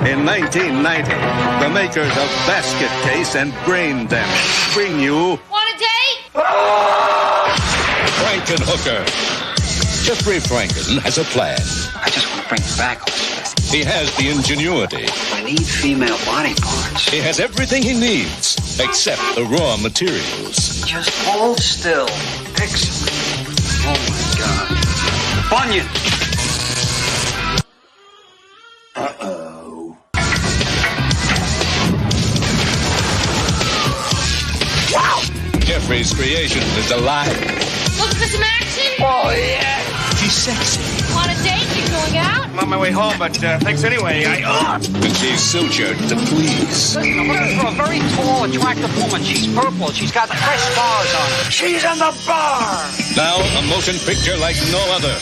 In 1990, the makers of Basket Case and Brain Damage bring you... Want a date? Frankenhooker. Jeffrey Franken has a plan. I just want to bring you back, Elizabeth. He has the ingenuity. I need female body parts. He has everything he needs, except the raw materials. Just hold still. Excellent. Oh, my God. Bunyan! Uh-oh. Wow! Jeffrey's creation is alive. Looking for some action? Oh, yeah. She's sexy. Want a date? You going out? I'm on my way home, but thanks anyway. And she's sutured to please. Listen, I'm looking for a very tall, attractive woman. She's purple. She's got fresh scars on her. She's in the bar. Now, a motion picture like no other.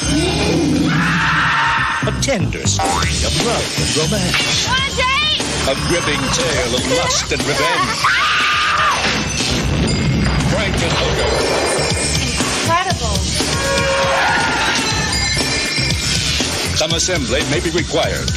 A tender story of love and romance. Want a date? A gripping tale of lust and revenge. Frankenhooker. Incredible. Some assembly may be required.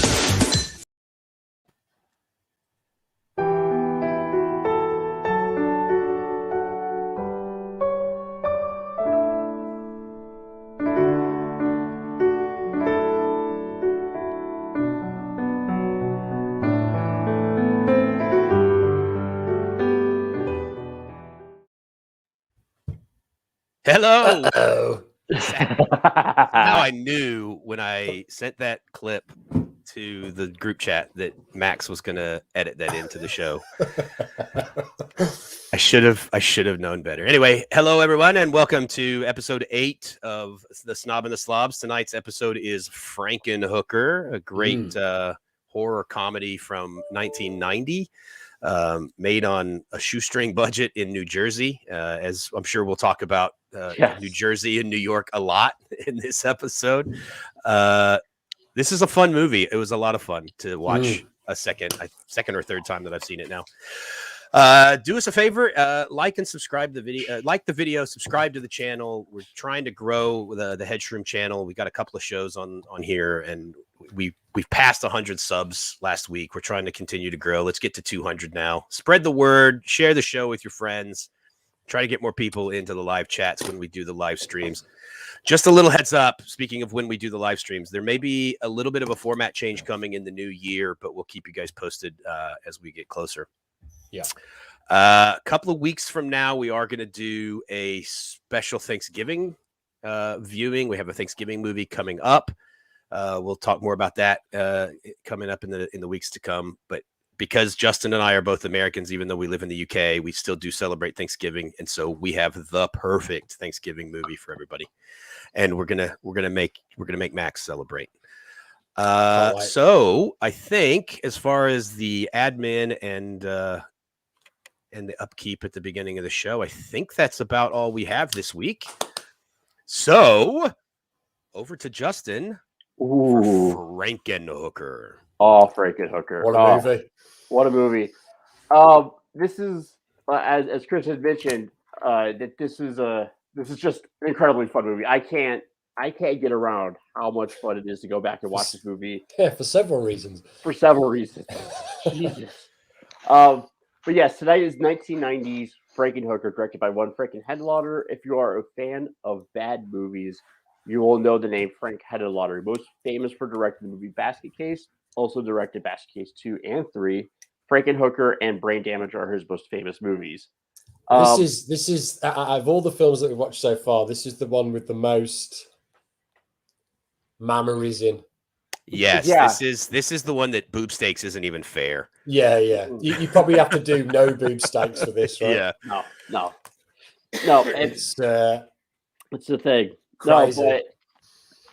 Hello. Uh-oh. Now I knew when I sent that clip to the group chat that Max was going to edit that into the show. I should have known better. Anyway, hello everyone, and welcome to episode 8 of the Snob and the Slobs. Tonight's episode is Frankenhooker, a great horror comedy from 1990. Made on a shoestring budget in New Jersey, as I'm sure we'll talk about New Jersey and New York a lot in this episode. This is a fun movie. It was a lot of fun to watch a second or third time that I've seen it now. Do us a favor, like and subscribe the video. Like the video, subscribe to the channel. We're trying to grow the Headshroom channel. We got a couple of shows on here, and we've passed 100 subs last week. We're trying to continue to grow. Let's get to 200 now. Spread the word. Share the show with your friends. Try to get more people into the live chats when we do the live streams. Just a little heads up, speaking of when we do the live streams, there may be a little bit of a format change coming in the new year, but we'll keep you guys posted as we get closer. Yeah. A couple of weeks from now, we are going to do a special Thanksgiving viewing. We have a Thanksgiving movie coming up. We'll talk more about that coming up in the weeks to come. But because Justin and I are both Americans, even though we live in the UK, we still do celebrate Thanksgiving, and so we have the perfect Thanksgiving movie for everybody. And we're gonna make Max celebrate. So I think as far as the admin and the upkeep at the beginning of the show, I think that's about all we have this week. So over to Justin. Ooh. For Frankenhooker. Oh, Frankenhooker. What a movie. This is, as Chris had mentioned, that this is just an incredibly fun movie. I can't get around how much fun it is to go back and watch this movie. Yeah, for several reasons. Jesus. But yes, tonight is 1990s Frankenhooker, directed by one Frank Henenlotter. If you are a fan of bad movies, you will know the name Frank Henenlotter, most famous for directing the movie Basket Case, also directed Basket Case 2 and 3. Frankenhooker and Brain Damage are his most famous movies. This is out of all the films that we've watched so far, this is the one with the most memories in. Yes, yeah. This is the one that boob stakes isn't even fair. Yeah. You probably have to do no boob stakes for this, right? Yeah. No. It's the thing. Crazy. No, but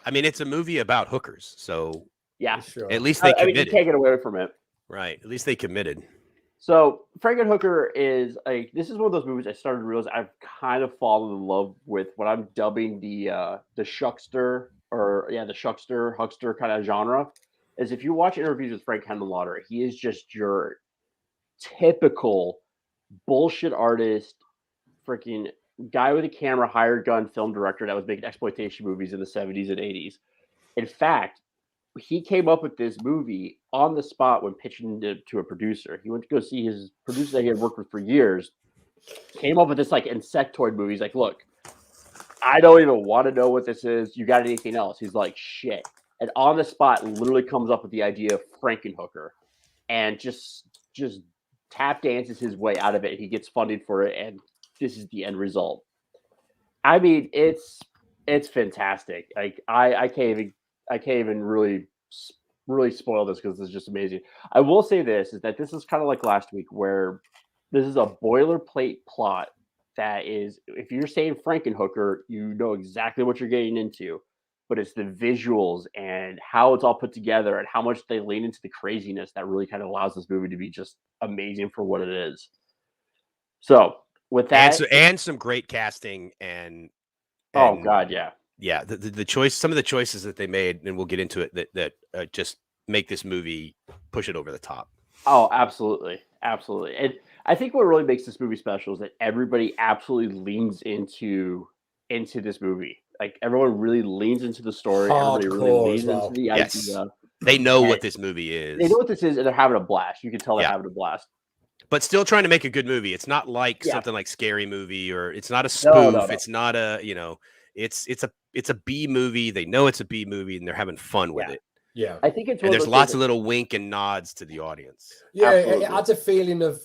I mean, it's a movie about hookers, so yeah, sure. At least they committed. you can't get away from it. Right. At least they committed. So Frankenhooker is this is one of those movies I started to realize I've kind of fallen in love with what I'm dubbing the shuckster huckster kind of genre. Is if you watch interviews with Frank Henenlotter, he is just your typical bullshit artist, freaking guy with a camera, hired gun film director that was making exploitation movies in the 70s and 80s. In fact, he came up with this movie on the spot when pitching it to a producer. He went to go see his producer that he had worked with for years. Came up with this like insectoid movie. He's like, look, I don't even want to know what this is. You got anything else? He's like, shit. And on the spot, literally comes up with the idea of Frankenhooker, and just tap dances his way out of it. He gets funded for it, and this is the end result. I mean, it's fantastic. Like I can't even really spoil this because it's just amazing. I will say this is that this is kind of like last week, where this is a boilerplate plot that is, if you're saying Frankenhooker, you know exactly what you're getting into, but it's the visuals and how it's all put together and how much they lean into the craziness that really kind of allows this movie to be just amazing for what it is. So with that, and some great casting and oh god, yeah, the choice, some of the choices that they made, and we'll get into it, that just make this movie push it over the top. Oh, absolutely. And I think what really makes this movie special is that everybody absolutely leans into this movie. Like everyone really leans into the story. Everybody really leans into the idea. They know what this movie is. They know what this is, and they're having a blast. You can tell they're having a blast. But still trying to make a good movie. It's not like something like Scary Movie, or it's not a spoof. No. It's not a, it's a B movie. They know it's a B movie, and they're having fun with it. Yeah, I think it's. And there's lots of little wink and nods to the audience. Yeah, it adds a feeling of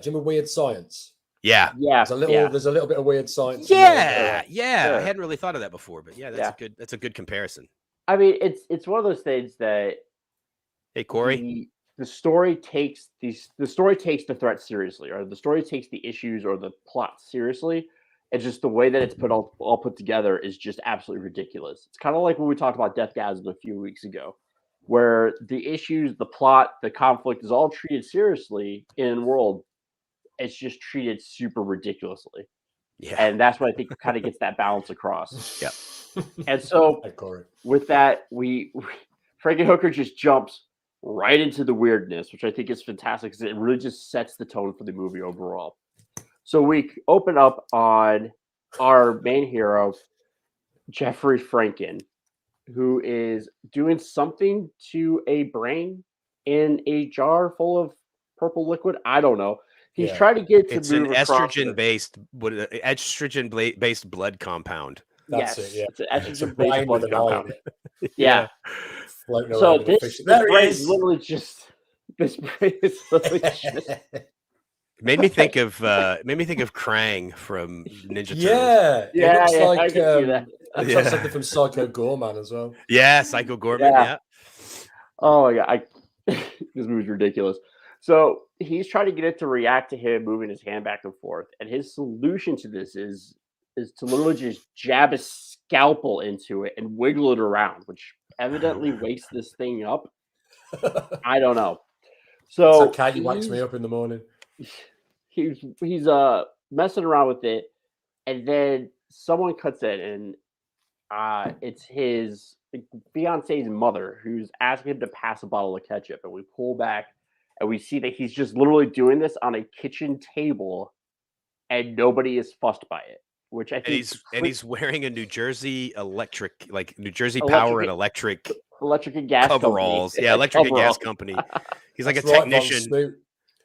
Jimmy Weird Science. Yeah. There's a little bit of Weird Science. Yeah. I hadn't really thought of that before, but that's a good comparison. I mean, it's one of those things that. Hey, Corey. The story takes the threat seriously, or the story takes the issues or the plot seriously. It's just the way that it's all put together is just absolutely ridiculous. It's kind of like when we talked about Deathgasm a few weeks ago, where the issues, the plot, the conflict is all treated seriously in World. It's just treated super ridiculously. Yeah. And that's what I think kind of gets that balance across. Yeah. And so with that, Frankenhooker just jumps right into the weirdness, which I think is fantastic because it really just sets the tone for the movie overall. So we open up on our main hero, Jeffrey Franken, who is doing something to a brain in a jar full of purple liquid. I don't know. He's trying to get to it's move an estrogen-based blood compound. That's it. Yeah, it's an estrogen-based blood compound. Yeah. So this brain is literally just. This brain is literally just. Made me think of Krang from Ninja Turtles. Yeah, it looks like like something from Psycho Gorman as well. Yeah, Psycho Gorman. Yeah. Oh my god, this movie's ridiculous. So he's trying to get it to react to him moving his hand back and forth, and his solution to this is to literally just jab a scalpel into it and wiggle it around, which evidently wakes this thing up. I don't know. So it's okay, he wakes me up in the morning. He's messing around with it, and then someone cuts in, and it's his fiance's mother who's asking him to pass a bottle of ketchup, and we pull back and we see that he's just literally doing this on a kitchen table, and nobody is fussed by it. Which I think, he's wearing a New Jersey Power and electric and gas coveralls. Company. Yeah, electric and gas company. He's like a technician.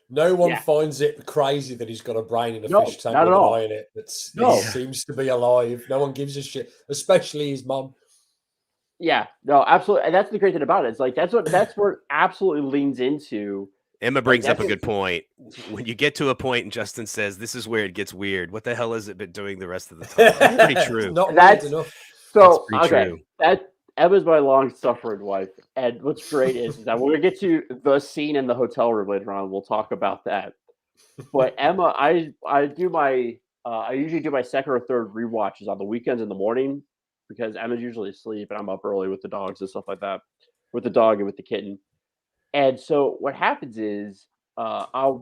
No one finds it crazy that he's got a brain in a fish tank with an eye in it. It seems to be alive. No one gives a shit, especially his mum. Yeah, no, absolutely. And that's the great thing about it. It's like that's where it absolutely leans into. Emma brings up a good point. When you get to a point and Justin says, "This is where it gets weird," what the hell has it been doing the rest of the time? That's pretty true. Not weird enough. So true. Emma's my long-suffering wife, and what's great is that we're gonna get to the scene in the hotel room later on. We'll talk about that. But Emma, I usually do my second or third rewatches on the weekends in the morning because Emma's usually asleep and I'm up early with the dogs and stuff like that, with the dog and with the kitten. And so what happens is,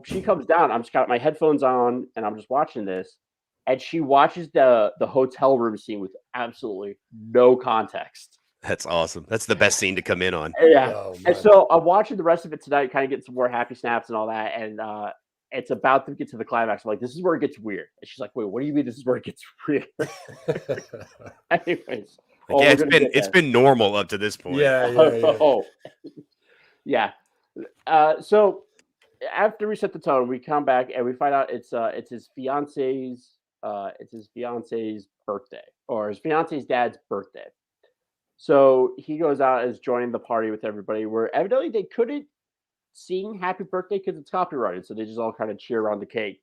she comes down. I'm just got my headphones on and I'm just watching this, and she watches the hotel room scene with absolutely no context. That's awesome. That's the best scene to come in on. Yeah. And so I'm watching the rest of it tonight, kind of getting some more happy snaps and all that. And it's about to get to the climax. I'm like, this is where it gets weird. And she's like, wait, what do you mean this is where it gets weird? Anyways, Like, yeah, it's been normal up to this point. Yeah. Yeah. So after we set the tone, we come back and we find out it's his fiance's birthday, or his fiance's dad's birthday. So he goes out as joining the party with everybody, where evidently they couldn't sing happy birthday because it's copyrighted, so they just all kind of cheer around the cake.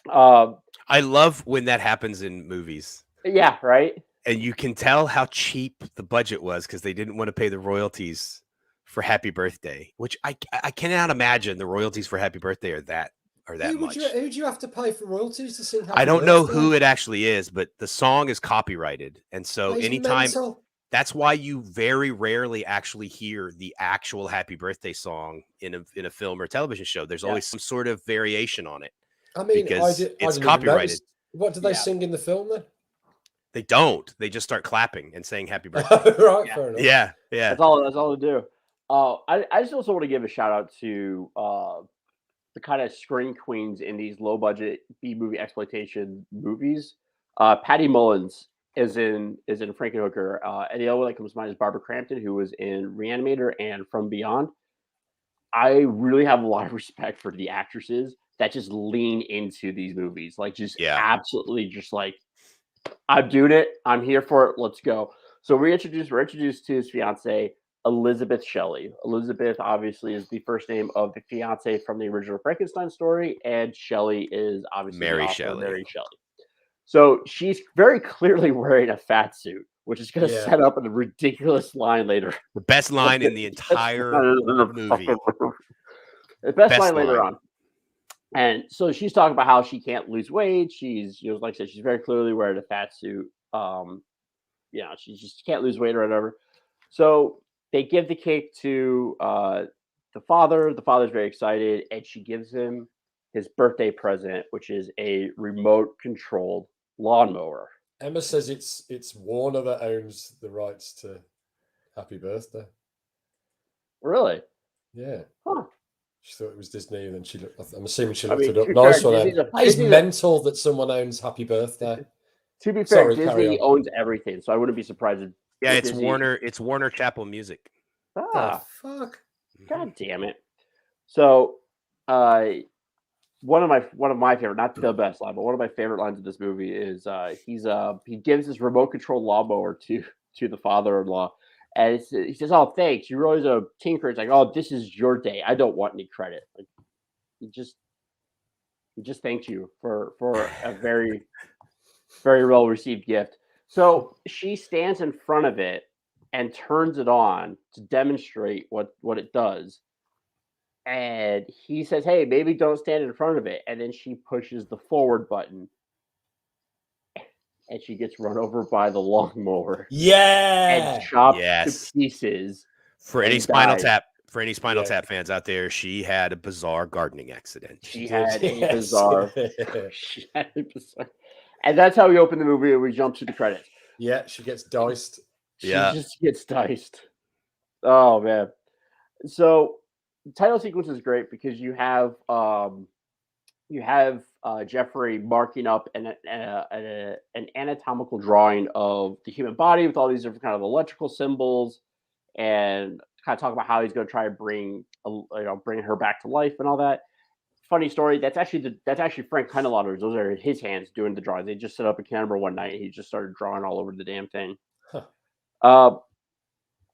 I love when that happens in movies. Yeah, right. And you can tell how cheap the budget was because they didn't want to pay the royalties for Happy Birthday, which I cannot imagine the royalties for Happy Birthday are that much. Who do you have to pay for royalties to sing Happy I don't Birthday? know who it actually is, but the song is copyrighted, and so anytime. Mental. That's why you very rarely actually hear the actual Happy Birthday song in a film or television show. There's always some sort of variation on it. I mean, because it's copyrighted. What do they sing in the film then? They don't. They just start clapping and saying Happy Birthday. Right, fair enough. Yeah. That's all they do. I just also want to give a shout out to the kind of screen queens in these low budget B movie exploitation movies. Patty Mullins is in Frankenhooker. And the other one that comes to mind is Barbara Crampton, who was in Reanimator and From Beyond. I really have a lot of respect for the actresses that just lean into these movies, like just absolutely just like, I'm doing it. I'm here for it. Let's go. So we're introduced to his fiancée, Elizabeth Shelley. Elizabeth obviously is the first name of the fiancée from the original Frankenstein story, and Shelley is obviously Mary Shelley. So she's very clearly wearing a fat suit, which is going to set up a ridiculous line later. The best line in the entire movie. The best line later on. And so she's talking about how she can't lose weight. She's, like I said, she's very clearly wearing a fat suit. She just can't lose weight or whatever. So they give the cake to the father. The father's very excited, and she gives him his birthday present, which is a remote-controlled lawnmower. Emma says it's Warner that owns the rights to Happy Birthday. Really? Yeah. Huh. She thought it was Disney, and then I'm assuming she looked it up. Nice one. It's mental that someone owns Happy Birthday. To be fair, Disney owns everything, so I wouldn't be surprised if it's Disney... Warner. It's Warner Chapel Music. Fuck. God damn it. So, one of my favorite, not the best line, but one of my favorite lines of this movie is he gives this remote control lawnmower to the father-in-law, and he says, "Oh, thanks. You're always a tinker." It's like, "Oh, this is your day. I don't want any credit." Like, he just thanked you for a very, very well received gift. So she stands in front of it and turns it on to demonstrate what it does. And he says, "Hey, maybe don't stand in front of it." And then she pushes the forward button, and she gets run over by the lawnmower. Yeah, and chopped to pieces. For any Spinal Tap fans out there, she had a bizarre gardening accident. She had a bizarre. And that's how we open the movie, and we jump to the credits. Yeah, she gets diced. She just gets diced. Oh man! So the title sequence is great because you have Jeffrey marking up an anatomical drawing of the human body with all these different kind of electrical symbols, and kind of talk about how he's going to try to bring her back to life and all that. Funny story. That's actually Frank Henenlotter's. Those are his hands doing the drawing. They just set up a camera one night and he just started drawing all over the damn thing. Huh.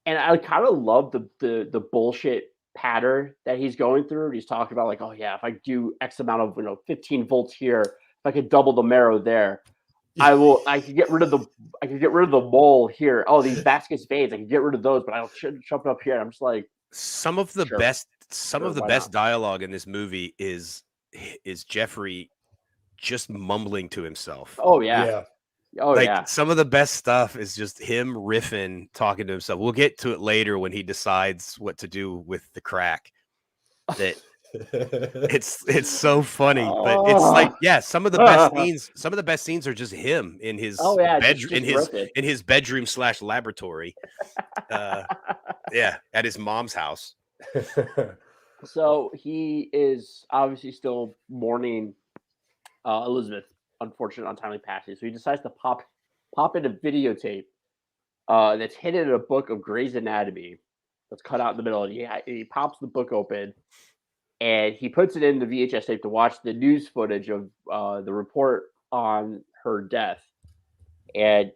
And I kind of love the bullshit pattern that he's going through. He's talking about like, oh yeah, if I do X amount of 15 volts here, if I could double the marrow there, I could get rid of the mole here. Oh, these vascular veins, I can get rid of those, but I'll jump up here. I'm just like, some of the best dialogue in this movie is Jeffrey just mumbling to himself. Oh yeah. Oh yeah. Some of the best stuff is just him riffing, talking to himself. We'll get to it later when he decides what to do with the crack. That it's so funny, but it's like, some of the best scenes. Some of the best scenes are just him in his bedroom, in his bedroom / laboratory. At his mom's house. So he is obviously still mourning Elizabeth, unfortunate untimely passing. So he decides to pop in a videotape that's hidden in a book of Grey's Anatomy that's cut out in the middle. And he pops the book open and he puts it in the VHS tape to watch the news footage of the report on her death. And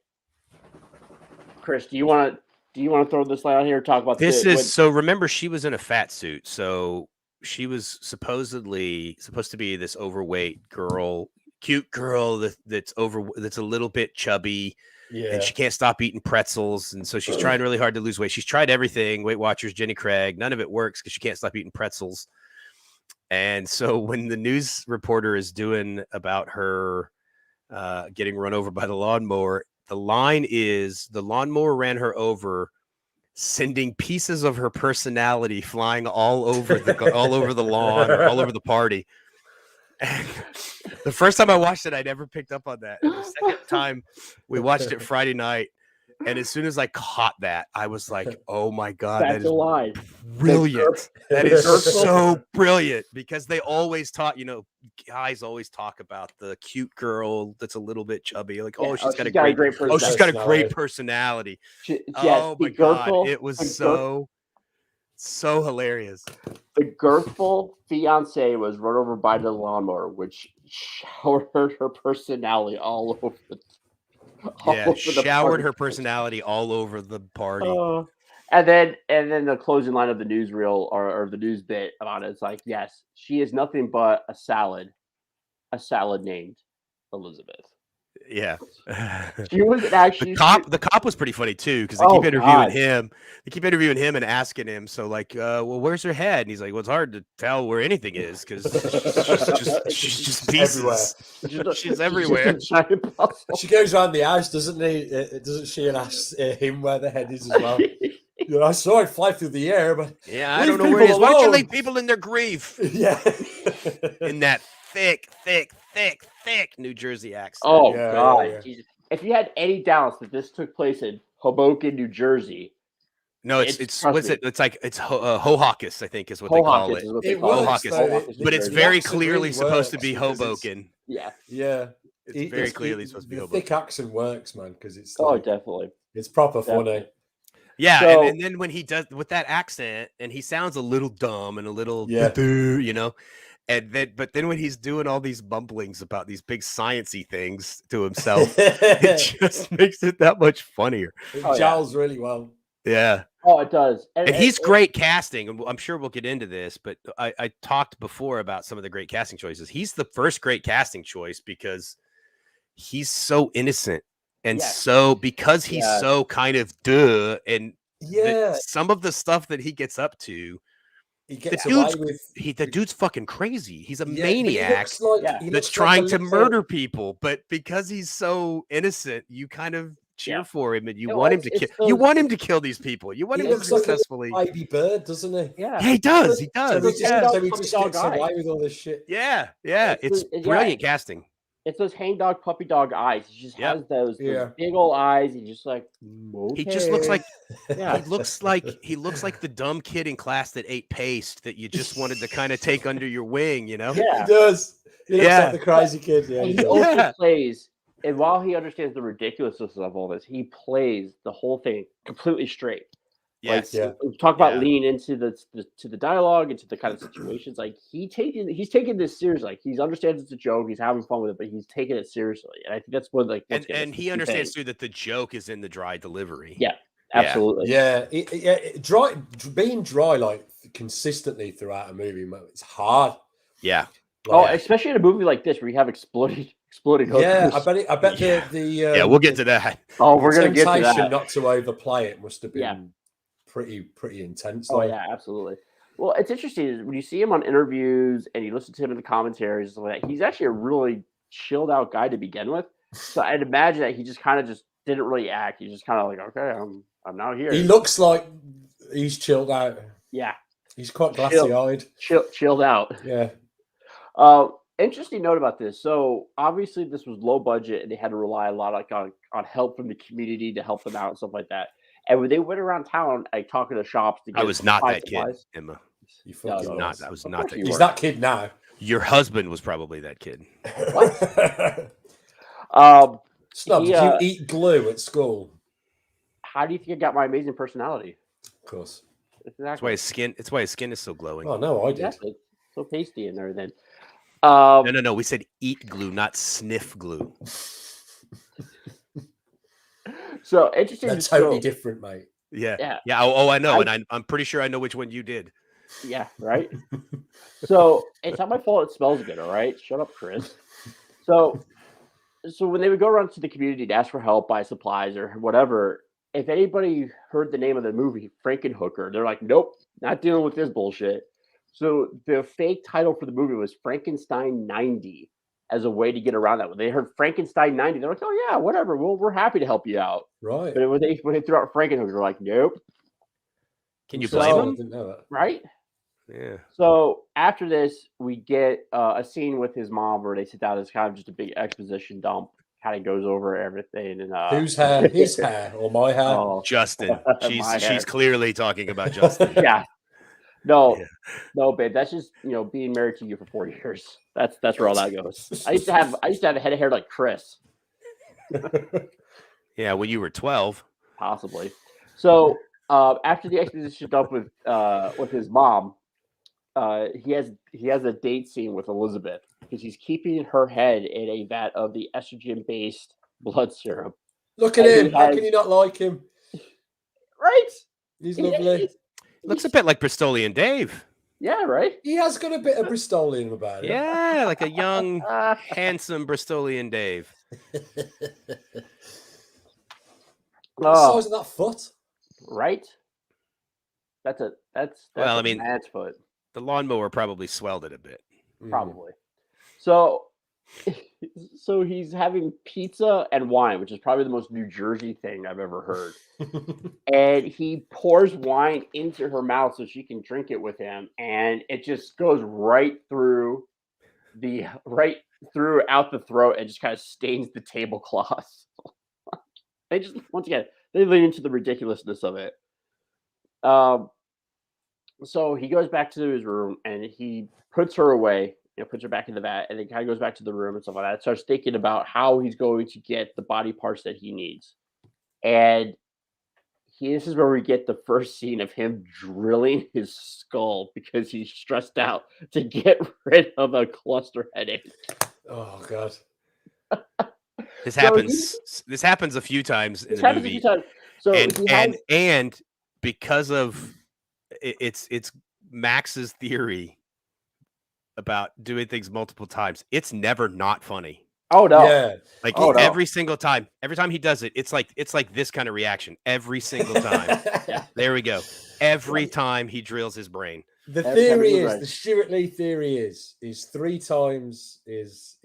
Chris, do you want to throw this light out here and talk about this? So remember, she was in a fat suit, so she was supposed to be this overweight girl, cute girl that's a little bit chubby. Yeah. And she can't stop eating pretzels. And so she's trying really hard to lose weight. She's tried everything. Weight Watchers, Jenny Craig. None of it works because she can't stop eating pretzels. And so when the news reporter is doing about her getting run over by the lawnmower, the line is the lawnmower ran her over, sending pieces of her personality flying all over the lawn or all over the party. And the first time I watched it, I never picked up on that. And the second time we watched it Friday night, and as soon as I caught that, I was like, "Oh my god, that is brilliant! That is so brilliant!" Because they always talk, guys always talk about the cute girl that's a little bit chubby, like, she's got a great personality. She's got a great personality. Oh my god, it was so hilarious. The girthful fiancée was run over by the lawnmower, which showered her personality all over. Showered her personality all over the party. And then the closing line of the newsreel or the news bit about it is like, yes, she is nothing but a salad named Elizabeth. Yeah. She was actually the cop was pretty funny too, because they keep interviewing him. They keep interviewing him and asking him, so like, well, where's her head? And he's like, well, it's hard to tell where anything is because she's just pieces. She's everywhere. She goes around the house, doesn't she? And asks him where the head is as well. I saw it fly through the air, but I don't know where it is. Why don't you leave people in their grief? Yeah. In that thick New Jersey accent. Oh god! Yeah. If you had any doubts that this took place in Hoboken, New Jersey, no, it's what's it? It's like it's Hohockus, I think is what they call it. Hohockus, but it's very clearly supposed to be Hoboken. Yeah. It's very clearly supposed to be Hoboken. Thick accent works, man, because it's definitely. It's proper funny. Yeah, so, and then when he does with that accent, and he sounds a little dumb and a little, but then when he's doing all these mumblings about these big sciencey things to himself, it just makes it that much funnier. It gels really well. Yeah. Oh, it does. And he's great casting, and I'm sure we'll get into this, but I talked before about some of the great casting choices. He's the first great casting choice because he's so innocent. And because he's so kind of and some of the stuff that he gets up to, the dude's fucking crazy. He's a maniac that's trying to murder people, but because he's so innocent, you kind of cheer for him and you want him to kill. You want him to kill these people. You want him to successfully. Like a baby bird, doesn't he? Yeah, he does. He does. So he just gets away with all this shit. Yeah. It's brilliant casting. It's those hangdog puppy dog eyes. He just has those big old eyes. He's just like, okay. He just looks like he looks like the dumb kid in class that ate paste that you just wanted to kind of take under your wing, Yeah, he does. He looks like the crazy kid. Yeah, he also plays, and while he understands the ridiculousness of all this, he plays the whole thing completely straight. Yes. We talk about leaning into the dialogue, into the kind of situations. Like he's taking this seriously. Like he understands it's a joke. He's having fun with it, but he's taking it seriously. And I think that's what and he understands too that the joke is in the dry delivery. Yeah, absolutely. Yeah, being dry like consistently throughout a movie, it's hard. Yeah. Especially in a movie like this where you have exploding. Yeah, I bet the we'll get to that. Oh, we're gonna get to that. Not to overplay it must have been. Pretty intense. Oh yeah, absolutely. Well, it's interesting when you see him on interviews and you listen to him in the commentaries and stuff like that. He's actually a really chilled out guy to begin with. So I'd imagine that he just kind of just didn't really act. He's just kind of like, okay, I'm now here. He looks like he's chilled out. Yeah, he's quite glassy-eyed. Chilled out. Yeah. Interesting note about this. So obviously this was low budget and they had to rely a lot on help from the community to help them out and stuff like that. And when they went around town, talking to shops to get I was not that supplies. kid, Emma. I was not that kid. He's that kid now. Your husband was probably that kid. Snob, did you eat glue at school? how do you think I got my amazing personality? Of course. Exactly. That's why his skin is so glowing. Oh no, I did. Exactly. So tasty and everything. No. We said eat glue, not sniff glue. So interesting. That's totally different, mate. Yeah. Oh, I know, and I'm pretty sure I know which one you did. Yeah, right. So it's not my fault. It smells good. All right, shut up, Chris. So when they would go around to the community to ask for help, buy supplies or whatever, if anybody heard the name of the movie Frankenhooker, they're like, nope, not dealing with this bullshit. So the fake title for the movie was Frankenstein 90 as a way to get around that. When they heard Frankenstein 90, they're like, oh yeah, whatever. We're happy to help you out. Right. But when they threw out Frankenhooker, they're like, nope. Can you blame them? I didn't know that. Right? Yeah. So after this, we get a scene with his mom where they sit down. It's kind of just a big exposition dump. Kind of goes over everything. And whose hair? His hair or my hair? Oh, Justin. my hair. She's clearly talking about Justin. Yeah. No, babe. That's just being married to you for 4 years. That's where all that goes. I used to have a head of hair like Chris. Yeah, when you were 12. Possibly. So after the exposition dump with his mom, he has a date scene with Elizabeth because he's keeping her head in a vat of the estrogen-based blood serum. Look at him. How can you not like him? Right? He's lovely. Looks a bit like Bristolian Dave. Yeah, right? He has got a bit of Bristolian about him. Yeah, like a young, handsome Bristolian Dave. What the size of that foot? Right? That's well, a I mean, man's foot. The lawnmower probably swelled it a bit. Probably. So he's having pizza and wine, which is probably the most New Jersey thing I've ever heard. And he pours wine into her mouth so she can drink it with him, and it just goes right through out the throat and just kind of stains the tablecloth. They just once again they lean into the ridiculousness of it. So he goes back to his room and he puts her away, puts her back in the vat, and then kind of goes back to the room and stuff like that. Starts thinking about how he's going to get the body parts that he needs. And this is where we get the first scene of him drilling his skull because he's stressed out to get rid of a cluster headache. Oh God. This happens a few times in the movie. So and because of it's Max's theory about doing things multiple times, it's never not funny. Oh no. Yeah. Like every single time, every time he does it, it's like this kind of reaction every single time. There we go. Every time he drills his brain. The theory is the Stuart Lee theory is 3 times is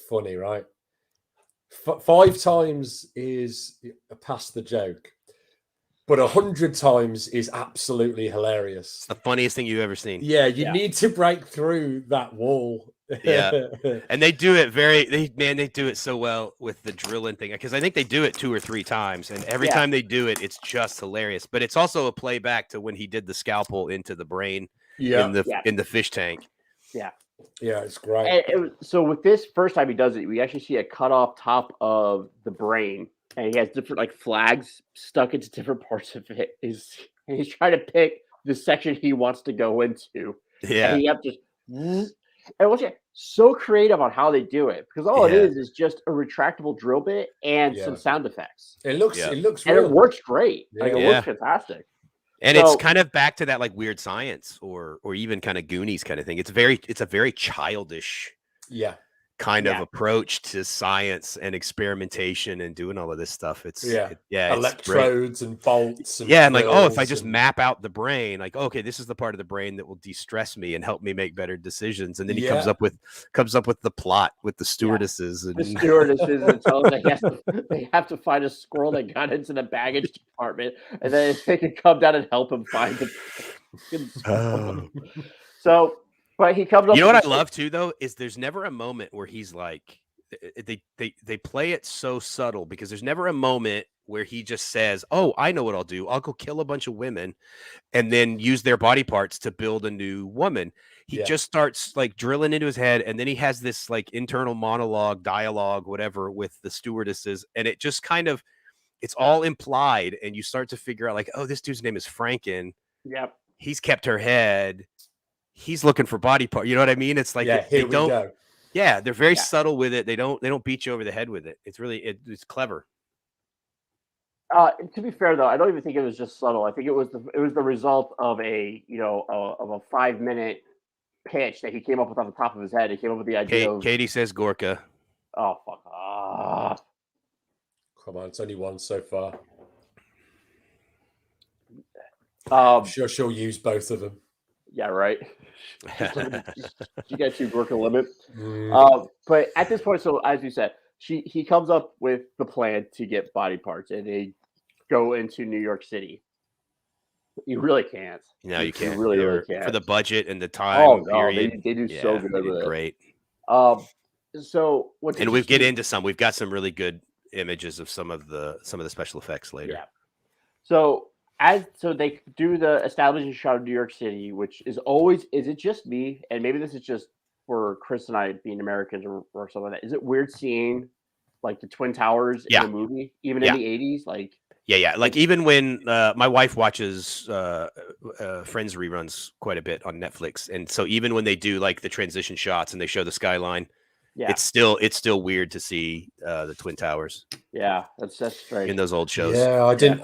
funny, right? 5 times is past the joke, but 100 times is absolutely hilarious. It's the funniest thing you've ever seen. Yeah, you need to break through that wall. Yeah, and they do it they do it so well with the drilling thing, because I think they do it 2 or 3 times, and every time they do it, it's just hilarious. But it's also a playback to when he did the scalpel into the brain in the fish tank. Yeah, it's great. So with this first time he does it, we actually see a cut off top of the brain, and he has different flags stuck into different parts of it. He's trying to pick the section he wants to go into. Yeah, and he have to. And what's so creative on how they do it, because all it is just a retractable drill bit and some sound effects. It looks and it works great. It works fantastic. And it's kind of back to that Weird Science or even kind of Goonies kind of thing. It's a very childish kind of approach to science and experimentation and doing all of this stuff. It's electrodes and bolts and and if I just map out the brain, okay, this is the part of the brain that will de-stress me and help me make better decisions. And then he comes up with the plot with the stewardesses and the stewardesses and tell them they have to find a squirrel that got into the baggage department, and then they can come down and help him find the So but he comes up. You know what I love too, though, is there's never a moment where he's like, they play it so subtle, because there's never a moment where he just says, "Oh, I know what I'll do. I'll go kill a bunch of women, and then use their body parts to build a new woman." He just starts drilling into his head, and then he has this internal monologue, dialogue, whatever, with the stewardesses, and it just kind of it's all implied, and you start to figure out like, oh, this dude's name is Franken. Yep. He's kept her head. He's looking for body part. You know what I mean? It's like they don't. Go. Yeah, they're very subtle with it. They don't beat you over the head with it. It's really it's clever. To be fair though, I don't even think it was just subtle. I think it was the result of a 5-minute pitch that he came up with on the top of his head. He came up with the idea of Katie says Gorka. Oh fuck off. Come on, it's only one so far. I'm sure she'll use both of them. Yeah, right. She got 2 Gorka limit. But at this point, so as you said, he comes up with the plan to get body parts, and they go into New York City. You really can't. No, you can't. You really can't. For the budget and the time. Oh no, period. they do so good with it. Great. So what? And we get into some. We've got some really good images of some of the special effects later. Yeah. So they do the establishing shot of New York City, which is always, is it just me? And maybe this is just for Chris and I being Americans or something like that. Is it weird seeing like the Twin Towers in a movie, even in the 80s? Like, like even when my wife watches Friends reruns quite a bit on Netflix, and so even when they do like the transition shots and they show the skyline, it's still weird to see the Twin Towers. Yeah, that's strange in those old shows. Yeah, I didn't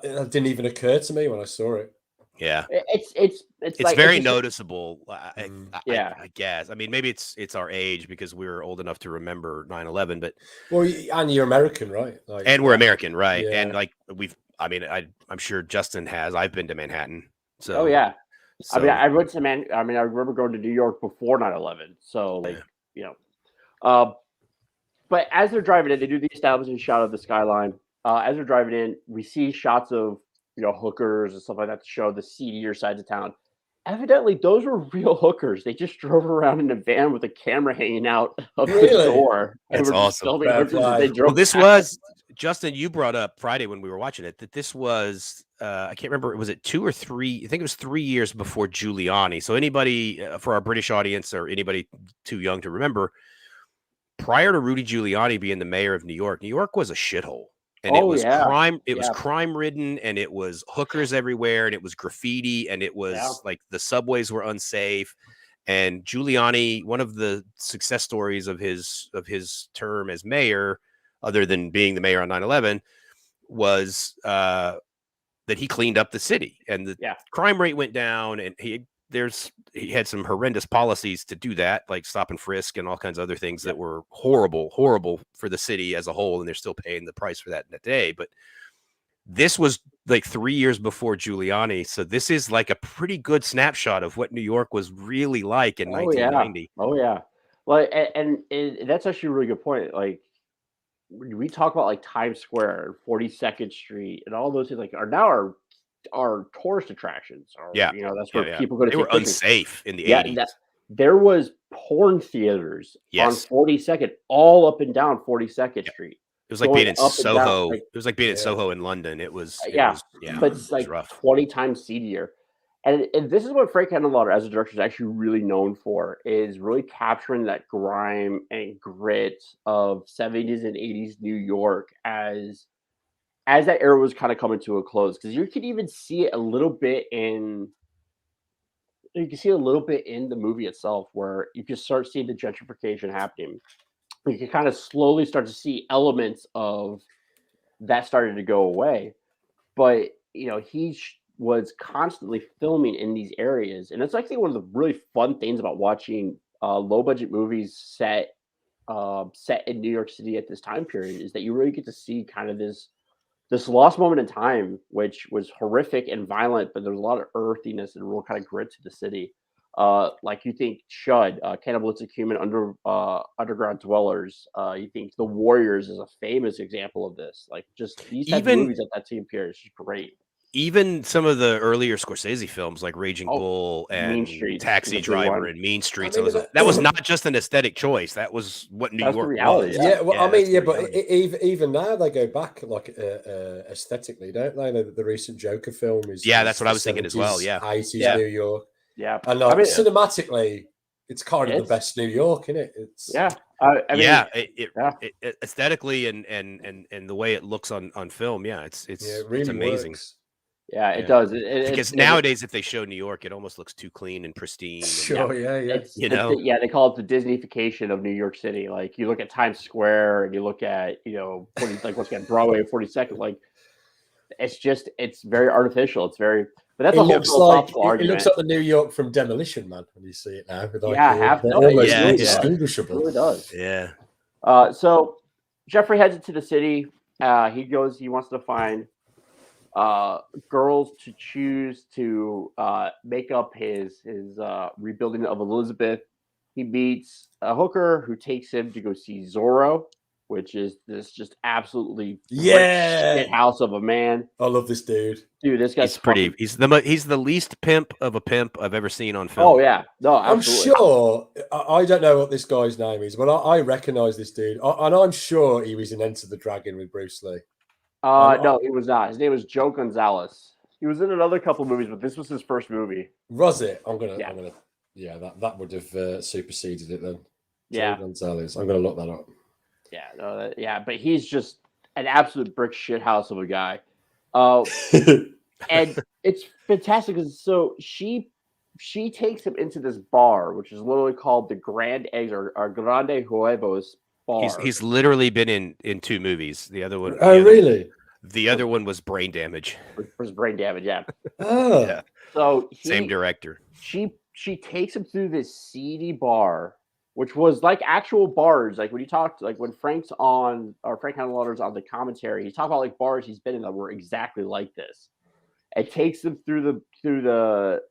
it didn't even occur to me when I saw it. Yeah, it's like, very noticeable. I guess. I mean, maybe it's our age because we were old enough to remember 9/11, but and you're American, right? Like, and we're American, right? Yeah. And like I'm sure Justin has. I've been to Manhattan, so So, I went to I remember going to New York before 9/11. So but as they're driving in, they do the establishing shot of the skyline. As they're driving in, we see shots of hookers and stuff like that to show the seedier sides of town. Evidently, those were real hookers. They just drove around in a van with a camera hanging out of the door. That's awesome. This was Justin. You brought up Friday when we were watching it that this was I can't remember. Was it 2 or 3? I think it was 3 years before Giuliani. So anybody for our British audience or anybody too young to remember, prior to Rudy Giuliani being the mayor of New York was a shithole. And it was crime. It was crime ridden, and it was hookers everywhere, and it was graffiti, and it was like the subways were unsafe. And Giuliani, one of the success stories of his term as mayor, other than being the mayor on 9/11, was that he cleaned up the city, and the crime rate went down, and he had some horrendous policies to do that, like stop and frisk and all kinds of other things that were horrible for the city as a whole. And they're still paying the price for that today. But this was like 3 years before Giuliani. So this is like a pretty good snapshot of what New York was really like in 1990. Oh yeah. Well, and that's actually a really good point. Like we talk about like Times Square, 42nd Street, and all those things like are tourist attractions. Or, that's where people go to. They were unsafe in the 80s. There was porn theaters on 42nd, all up and down 42nd Street. It was like being in Soho. It was like being in Soho in London. It was but it's like rough. 20 times seedier. And this is what Frank Henenlotter as a director is actually really known for, is really capturing that grime and grit of 70s and 80s New York as that era was kind of coming to a close, because you could even see it a little bit in the movie itself, where you can start seeing the gentrification happening. You can kind of slowly start to see elements of that starting to go away. But he was constantly filming in these areas, and it's actually one of the really fun things about watching low budget movies set in New York City at this time period, is that you really get to see kind of this lost moment in time, which was horrific and violent, but there's a lot of earthiness and real kind of grit to the city. Like you think Shud, Cannibalistic Human Underground Dwellers. You think The Warriors is a famous example of this. Like just these type of movies at that time period is just great. Even some of the earlier Scorsese films like Raging Bull and Taxi Driver and Mean Streets. That was not just an aesthetic choice. That was what New York was. Yeah, well, but even now they go back like aesthetically, don't they? The recent Joker film is that's what I was thinking as well. Yeah, 80s New York. Yeah, and cinematically, it's kind of the best New York, isn't it? It's I mean, yeah, yeah. it aesthetically and the way it looks on film, yeah, it's it really it's amazing. works. Yeah, it Yeah. does. Because nowadays, if they show New York, it almost looks too clean and pristine. And, Sure, yeah. You know, yeah, they call it the Disneyfication of New York City. Like you look at Times Square and you look at what's got Broadway, 42nd. Like it's very artificial. It's very, but that's a whole philosophical argument. It looks like the New York from Demolition Man when you see it now. With like almost indistinguishable. It really does. Yeah. So Jeffrey heads into the city. He wants to find girls to choose to make up his rebuilding of Elizabeth. He meets a hooker who takes him to go see Zorro, which is this just absolutely shit house of a man. I love this dude. Dude, this guy's pretty. He's the least pimp of a pimp I've ever seen on film. Oh yeah, no, absolutely. I'm sure. I don't know what this guy's name is, but I recognize this dude, and I'm sure he was in Enter the Dragon with Bruce Lee. No, he was not. His name was Joe Gonzalez. He was in another couple movies, but this was his first movie. Was it? Yeah, that would have superseded it then. Yeah, Joe Gonzalez. I'm gonna look that up. Yeah, but he's just an absolute brick shit house of a guy. And it's fantastic because so she takes him into this bar, which is literally called the Grand Eggs or Grande Huevos bar. He's literally been in 2 movies. The other one. Really? The other one was Brain Damage. Was Brain Damage? Yeah. Oh. Yeah. So same director. She takes him through this seedy bar, which was like actual bars. Like when you talked, like when Frank Henenlotter's on the commentary, he's talking about like bars he's been in that were exactly like this. It takes them through the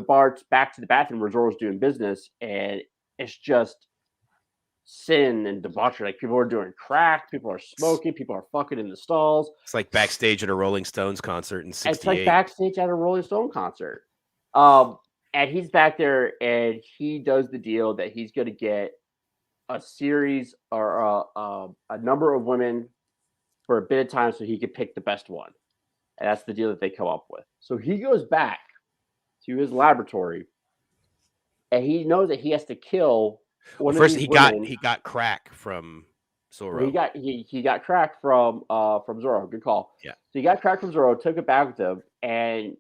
bar back to the bathroom where Zorro's doing business, and it's just sin and debauchery. Like people are doing crack, people are smoking, people are fucking in the stalls. It's like backstage at a Rolling Stones concert in '68. It's like backstage at a Rolling Stone concert. And he's back there, and he does the deal that he's going to get a series or a number of women for a bit of time so he could pick the best one. And that's the deal that they come up with. So he goes back to his laboratory, and he knows that he has to kill one of these women. He got crack from Zorro. He got crack from Zorro. Good call. Yeah. So he got crack from Zorro, took it back with him, and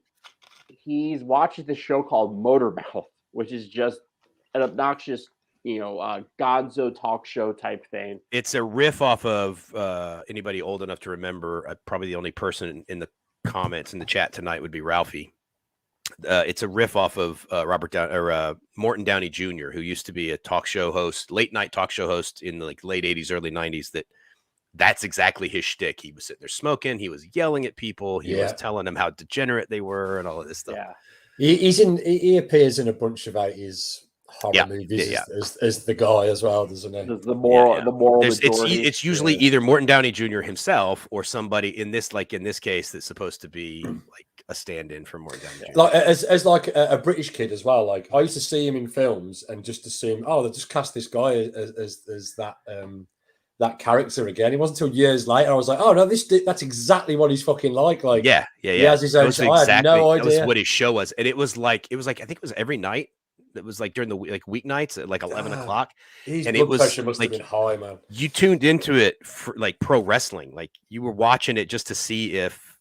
he's watching this show called Motormouth, which is just an obnoxious, gonzo talk show type thing. It's a riff off of anybody old enough to remember. Probably the only person in the comments in the chat tonight would be Ralphie. It's a riff off of Morton Downey Jr., who used to be a talk show host, late night talk show host in the late '80s, early '90s. That's exactly his shtick. He was sitting there smoking. He was yelling at people. He was telling them how degenerate they were and all of this stuff. Yeah, he appears in a bunch of '80s horror movies as the guy as well, doesn't he? The moral. It's usually either Morton Downey Jr. himself or somebody in this case that's supposed to be like a stand-in for Morton Downey Jr. Like as like a British kid as well. Like I used to see him in films and just assume, they just cast this guy as that character again. It wasn't until years later I was like, oh no, that's exactly what he's fucking like. Like yeah. He has his own show. I had no idea. That was what his show was, and it was like I think it was every night. It was like during the weeknights at like 11 o'clock, and it was must like have been high, man. You tuned into it for like pro wrestling, like you were watching it just to see if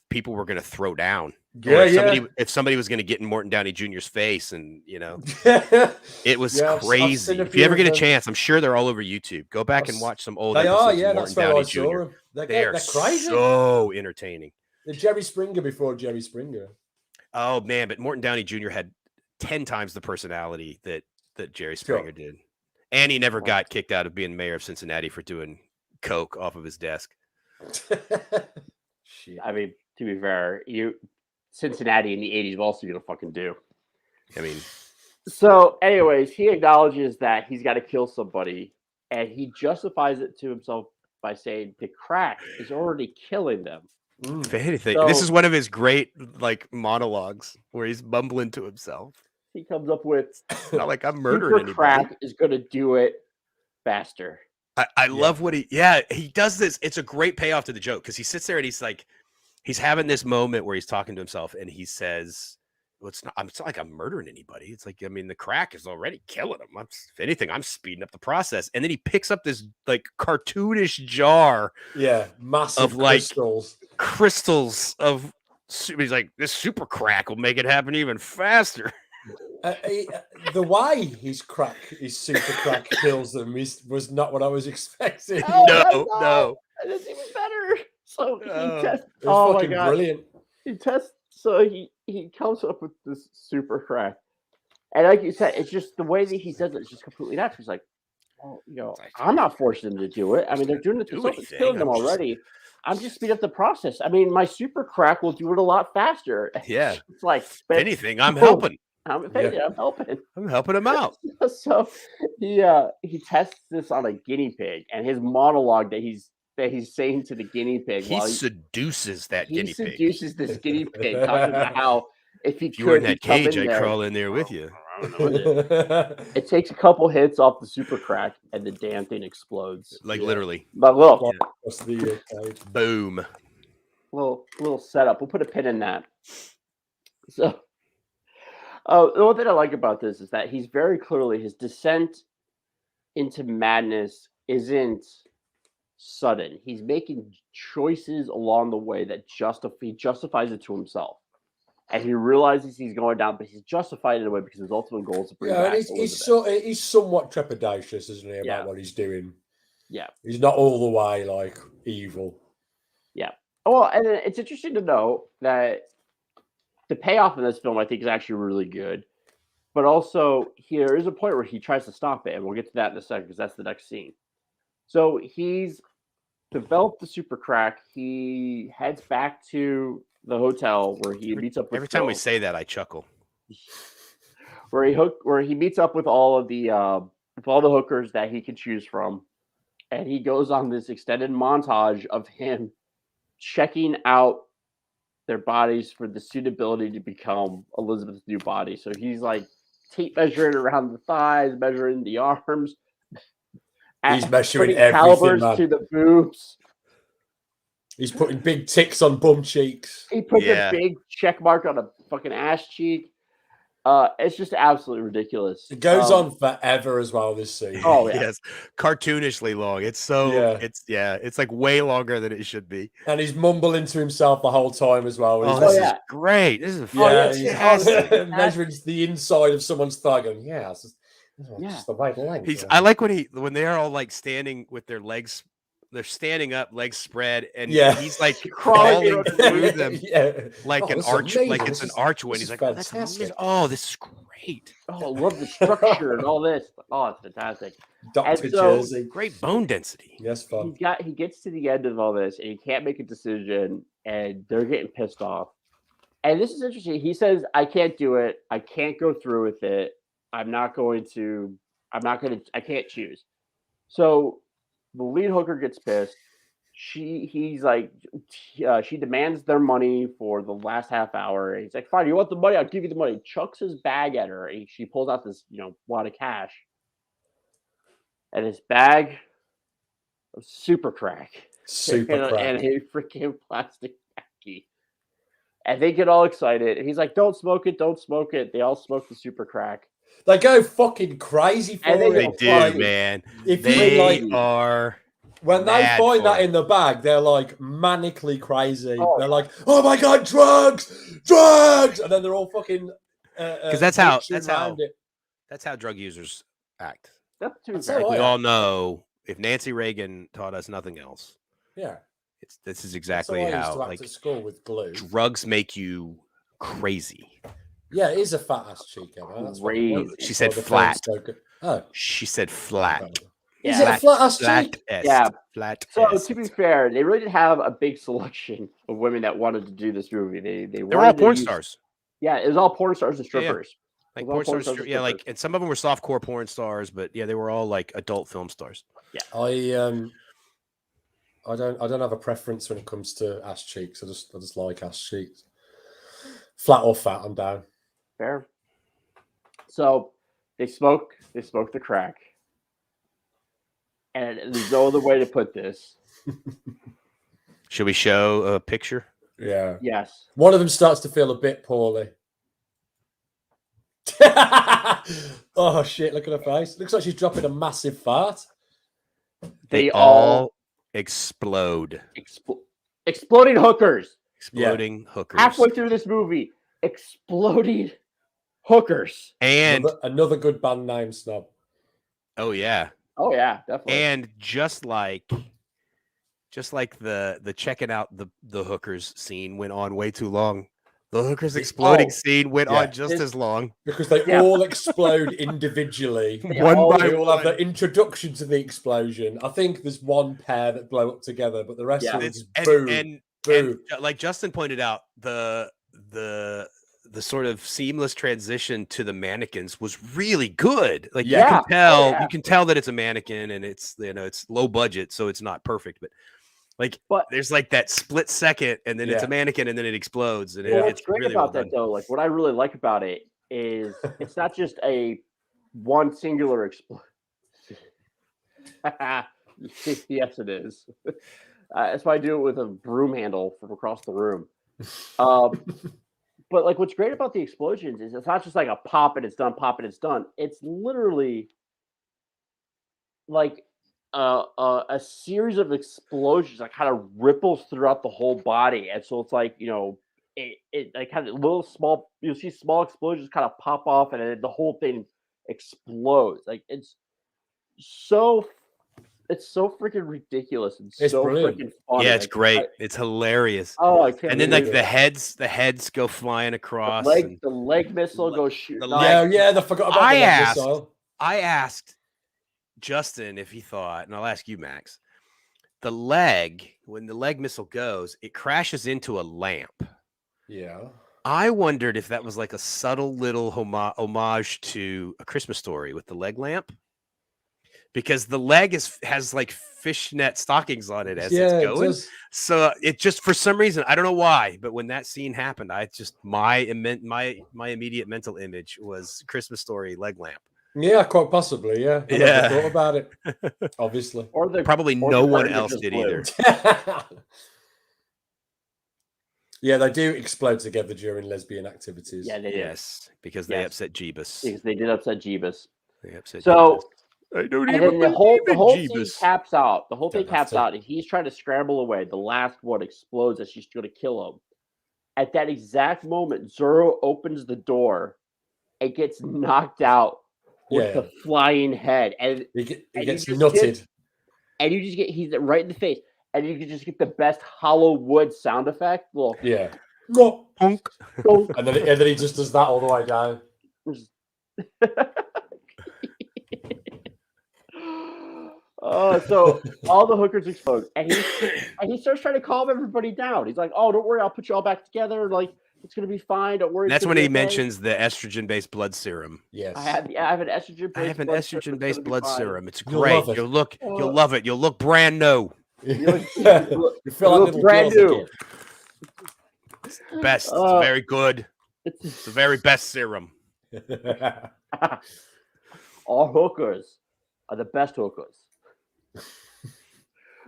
people were going to throw down. If somebody was going to get in Morton Downey Jr.'s face, and it was crazy. If you ever get a chance, I'm sure they're all over YouTube. Go back and watch some old episodes of Morton Downey Jr. They're crazy. So entertaining. The Jerry Springer before Jerry Springer. Oh man, but Morton Downey Jr. had 10 times the personality that Jerry Springer did, and he never got kicked out of being mayor of Cincinnati for doing coke off of his desk. Shit. I mean, to be fair, Cincinnati in the 80s, what else are you gonna fucking do? I mean, so anyways, he acknowledges that he's got to kill somebody, and he justifies it to himself by saying the crack is already killing them. If anything, this is one of his great monologues where he's mumbling to himself. He comes up with, not like I'm murdering anybody. Crack is gonna do it faster. I love what he does this. It's a great payoff to the joke because he sits there and he's having this moment where he's talking to himself and he says, it's not like I'm murdering anybody. It's like, I mean, the crack is already killing him. If anything, I'm speeding up the process. And then he picks up this like cartoonish jar. Yeah, massive of like crystals of. He's like, this super crack will make it happen even faster. The way his super crack kills them was not what I was expecting. No. It's even better. So he tests. It was Oh my fucking god! brilliant. He tests. So he comes up with this super crack, and like you said, it's just the way that he says it's just completely natural. He's like, "Oh, I'm not forcing them to do it. I mean, they're doing it themselves. It's killing them already. I'm just speeding up the process. I mean, my super crack will do it a lot faster." Yeah, it's like if anything, I'm helping. I'm helping. I'm helping him out. So he tests this on a guinea pig, and his monologue that he's saying to the guinea pig, he seduces that guinea pig. He seduces this guinea pig, talking about how if you were in that cage, I'd crawl in there with you. It takes a couple hits off the super crack, and the damn thing explodes. Like literally. But look, boom. Little setup. We'll put a pin in that. So. The one thing I like about this is that he's very clearly, his descent into madness isn't sudden. He's making choices along the way that he justifies it to himself. And he realizes he's going down, but he's justified in a way because his ultimate goal is to bring back Elizabeth. He's somewhat trepidatious, isn't he, about what he's doing? Yeah. He's not all the way, like, evil. Yeah. Well, and it's interesting to know that the payoff in this film, I think, is actually really good. But also, there is a point where he tries to stop it, and we'll get to that in a second because that's the next scene. So he's developed the super crack. He heads back to the hotel where he meets up with every time we say that, I chuckle. Where he meets up with all of the hookers that he can choose from, and he goes on this extended montage of him checking out their bodies for the suitability to become Elizabeth's new body. So he's like tape measuring around the thighs, measuring the arms. He's measuring calibers everything, man. To the boobs. He's putting big ticks on bum cheeks. He puts a big check mark on a fucking ass cheek. It's just absolutely ridiculous. It goes on forever as well, this scene. Oh, yeah. Yes. Cartoonishly long. It's it's like way longer than it should be. And he's mumbling to himself the whole time as well. This is great. This is he's measuring the inside of someone's thigh going, it's just the right length. I like when they're all like standing with their legs. They're standing up, legs spread, and he's like crawling through them like an arch, amazing. Like it's an archway. He's like, fantastic. This is great. Oh, I love the structure and all this. Oh, it's fantastic. Dr. Jersey. Great bone density. Yes, fun. He gets to the end of all this, and he can't make a decision, and they're getting pissed off. And this is interesting. He says, I can't do it. I can't go through with it. I can't choose. So the lead hooker gets pissed. She demands their money for the last half hour. He's like, fine, you want the money? I'll give you the money. Chucks his bag at her. And she pulls out this, wad of cash. And his bag of super crack. And a freaking plastic baggie. And they get all excited. And he's like, don't smoke it, don't smoke it. They all smoke the super crack. They go fucking crazy for it. They do, man. When they find that in the bag, they're like manically crazy. They're like, "Oh my god, drugs!" And then they're all fucking. Because that's how drug users act. We all know if Nancy Reagan taught us nothing else. Yeah, this is exactly how. Like at school with glue. Drugs make you crazy. Yeah, it is a fat ass cheek, man. She said flat. She said flat. Is it a flat ass cheek? Yeah. Flat. So to be fair, they really didn't have a big selection of women that wanted to do this movie. They were all porn stars. Yeah, it was all porn stars and strippers. Like porn stars. Like, and some of them were softcore porn stars, but they were all like adult film stars. Yeah. I don't have a preference when it comes to ass cheeks. I just like ass cheeks. Flat or fat, I'm down. Fair. So they smoke the crack. And there's no other way to put this. Should we show a picture? Yeah. Yes. One of them starts to feel a bit poorly. Oh shit! Look at her face. Looks like she's dropping a massive fart. They all explode. Exploding hookers. Exploding hookers. Halfway through this movie, exploding hookers. And another good band name, Snob. Oh yeah, definitely. And just like the checking out the hookers scene went on way too long. The hookers exploding scene went on just as long because they all explode individually. They all have the introduction to the explosion. I think there's one pair that blow up together, but the rest of it is boom. And like Justin pointed out, the sort of seamless transition to the mannequins was really good. Like you can tell that it's a mannequin and it's it's low budget, so it's not perfect, but there's like that split second, and then it's a mannequin, and then it explodes. And what's it's great really about that, though, like what I really like about it is it's not just a one singular explosion. Yes, it is. That's why I do it with a broom handle from across the room. But like, what's great about the explosions is it's not just like a pop and it's done, pop and it's done. It's literally like a series of explosions that kind of ripples throughout the whole body, and so it's like it like kind of little small. You'll see small explosions kind of pop off, and then the whole thing explodes. Like it's so freaking ridiculous and so freaking funny. Yeah, it's great. It's hilarious. Oh, I can't. And then like the heads go flying across. The leg missile goes shooting. I forgot about the leg missile. I asked Justin if he thought, and I'll ask you, Max, when the leg missile goes, it crashes into a lamp. Yeah. I wondered if that was like a subtle little homage to A Christmas Story with the leg lamp, because the leg has like fishnet stockings on it as it's going. So it just, for some reason, I don't know why, but when that scene happened, my immediate mental image was Christmas Story leg lamp. Yeah, quite possibly. Yeah, I never thought about it. Obviously, probably no one else did either. Yeah, they do explode together during lesbian activities. Yeah, they do. Yes, because they upset Jeebus. Because they did upset Jeebus. They upset Jeebus. I don't and even then the whole Jeebus. scene caps out. The whole thing caps out, and he's trying to scramble away. The last one explodes as she's going to kill him. At that exact moment, Zorro opens the door and gets knocked out with the flying head, and he gets nutted. And you just get he's right in the face, and you can just get the best hollow wood sound effect. Well, punk. and then he just does that all the way down. So all the hookers explode, and he starts trying to calm everybody down. He's like, "Oh, don't worry, I'll put you all back together. Like, it's gonna be fine. Don't worry." That's when he mentions the estrogen-based blood serum. Yes, I have an estrogen-based blood serum. It's great. You'll love it. You'll look brand new. You feel like brand new. It's the best. It's very good. It's the very best serum. All hookers are the best hookers.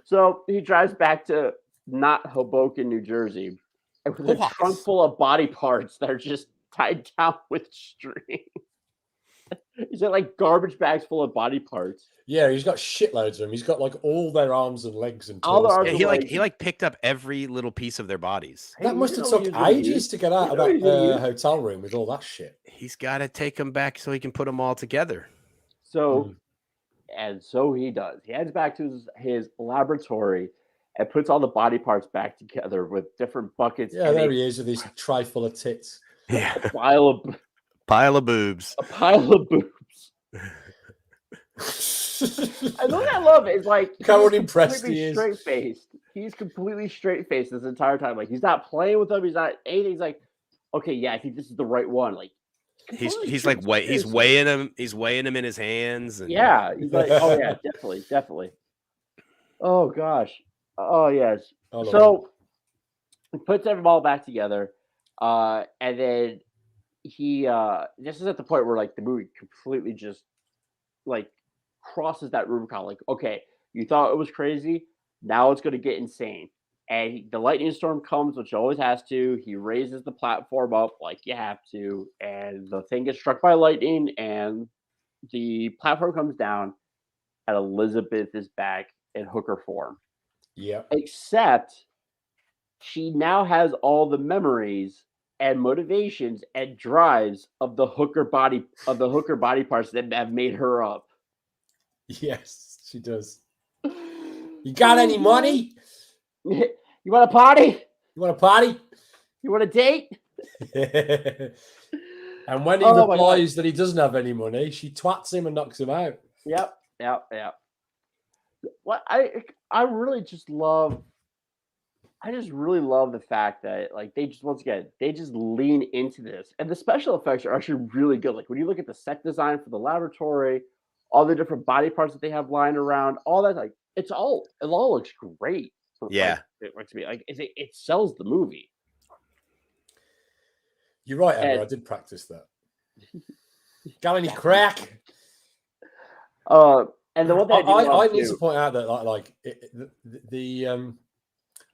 So he drives back to not Hoboken, New Jersey, with a trunk full of body parts that are just tied down with string. He's got like garbage bags full of body parts. Yeah, he's got shitloads of them. He's got like all their arms and legs and he picked up every little piece of their bodies. That must have took ages to get out of that hotel room with all that shit. He's got to take them back so he can put them all together. So he does. He heads back to his laboratory and puts all the body parts back together with different buckets. Yeah, there he is with his tray full of tits. Yeah, a pile of boobs. A pile of boobs. I know what I love is like how unimpressed he is. Straight faced. He's completely straight faced this entire time. Like he's not playing with them. He's not anything. He's like, okay, yeah, I think this is the right one. Like he's weighing him. He's weighing him in his hands. And... Yeah, he's like, oh yeah, definitely. Oh gosh. Oh yes. So he puts them all back together, and then he. This is at the point where like the movie completely just like crosses that Rubicon. Like, okay, you thought it was crazy. Now it's going to get insane. And the lightning storm comes, which always has to. He raises the platform up like you have to, and the thing gets struck by lightning, and the platform comes down, and Elizabeth is back in hooker form. Yeah. Except she now has all the memories and motivations and drives of the hooker body parts that have made her up. Yes, she does. You got any money? You want a party? You want a party? You want a date? And when he replies that he doesn't have any money, she twats him and knocks him out. Yep. What I really just love. I just really love the fact that like they just they just lean into this, and the special effects are actually really good. Like when you look at the set design for the laboratory, all the different body parts that they have lying around, all that, like it all looks great. Yeah, like, to me, like it sells the movie. You're right, Emma. I did practice that. Got any crack? And the one thing I need to point out that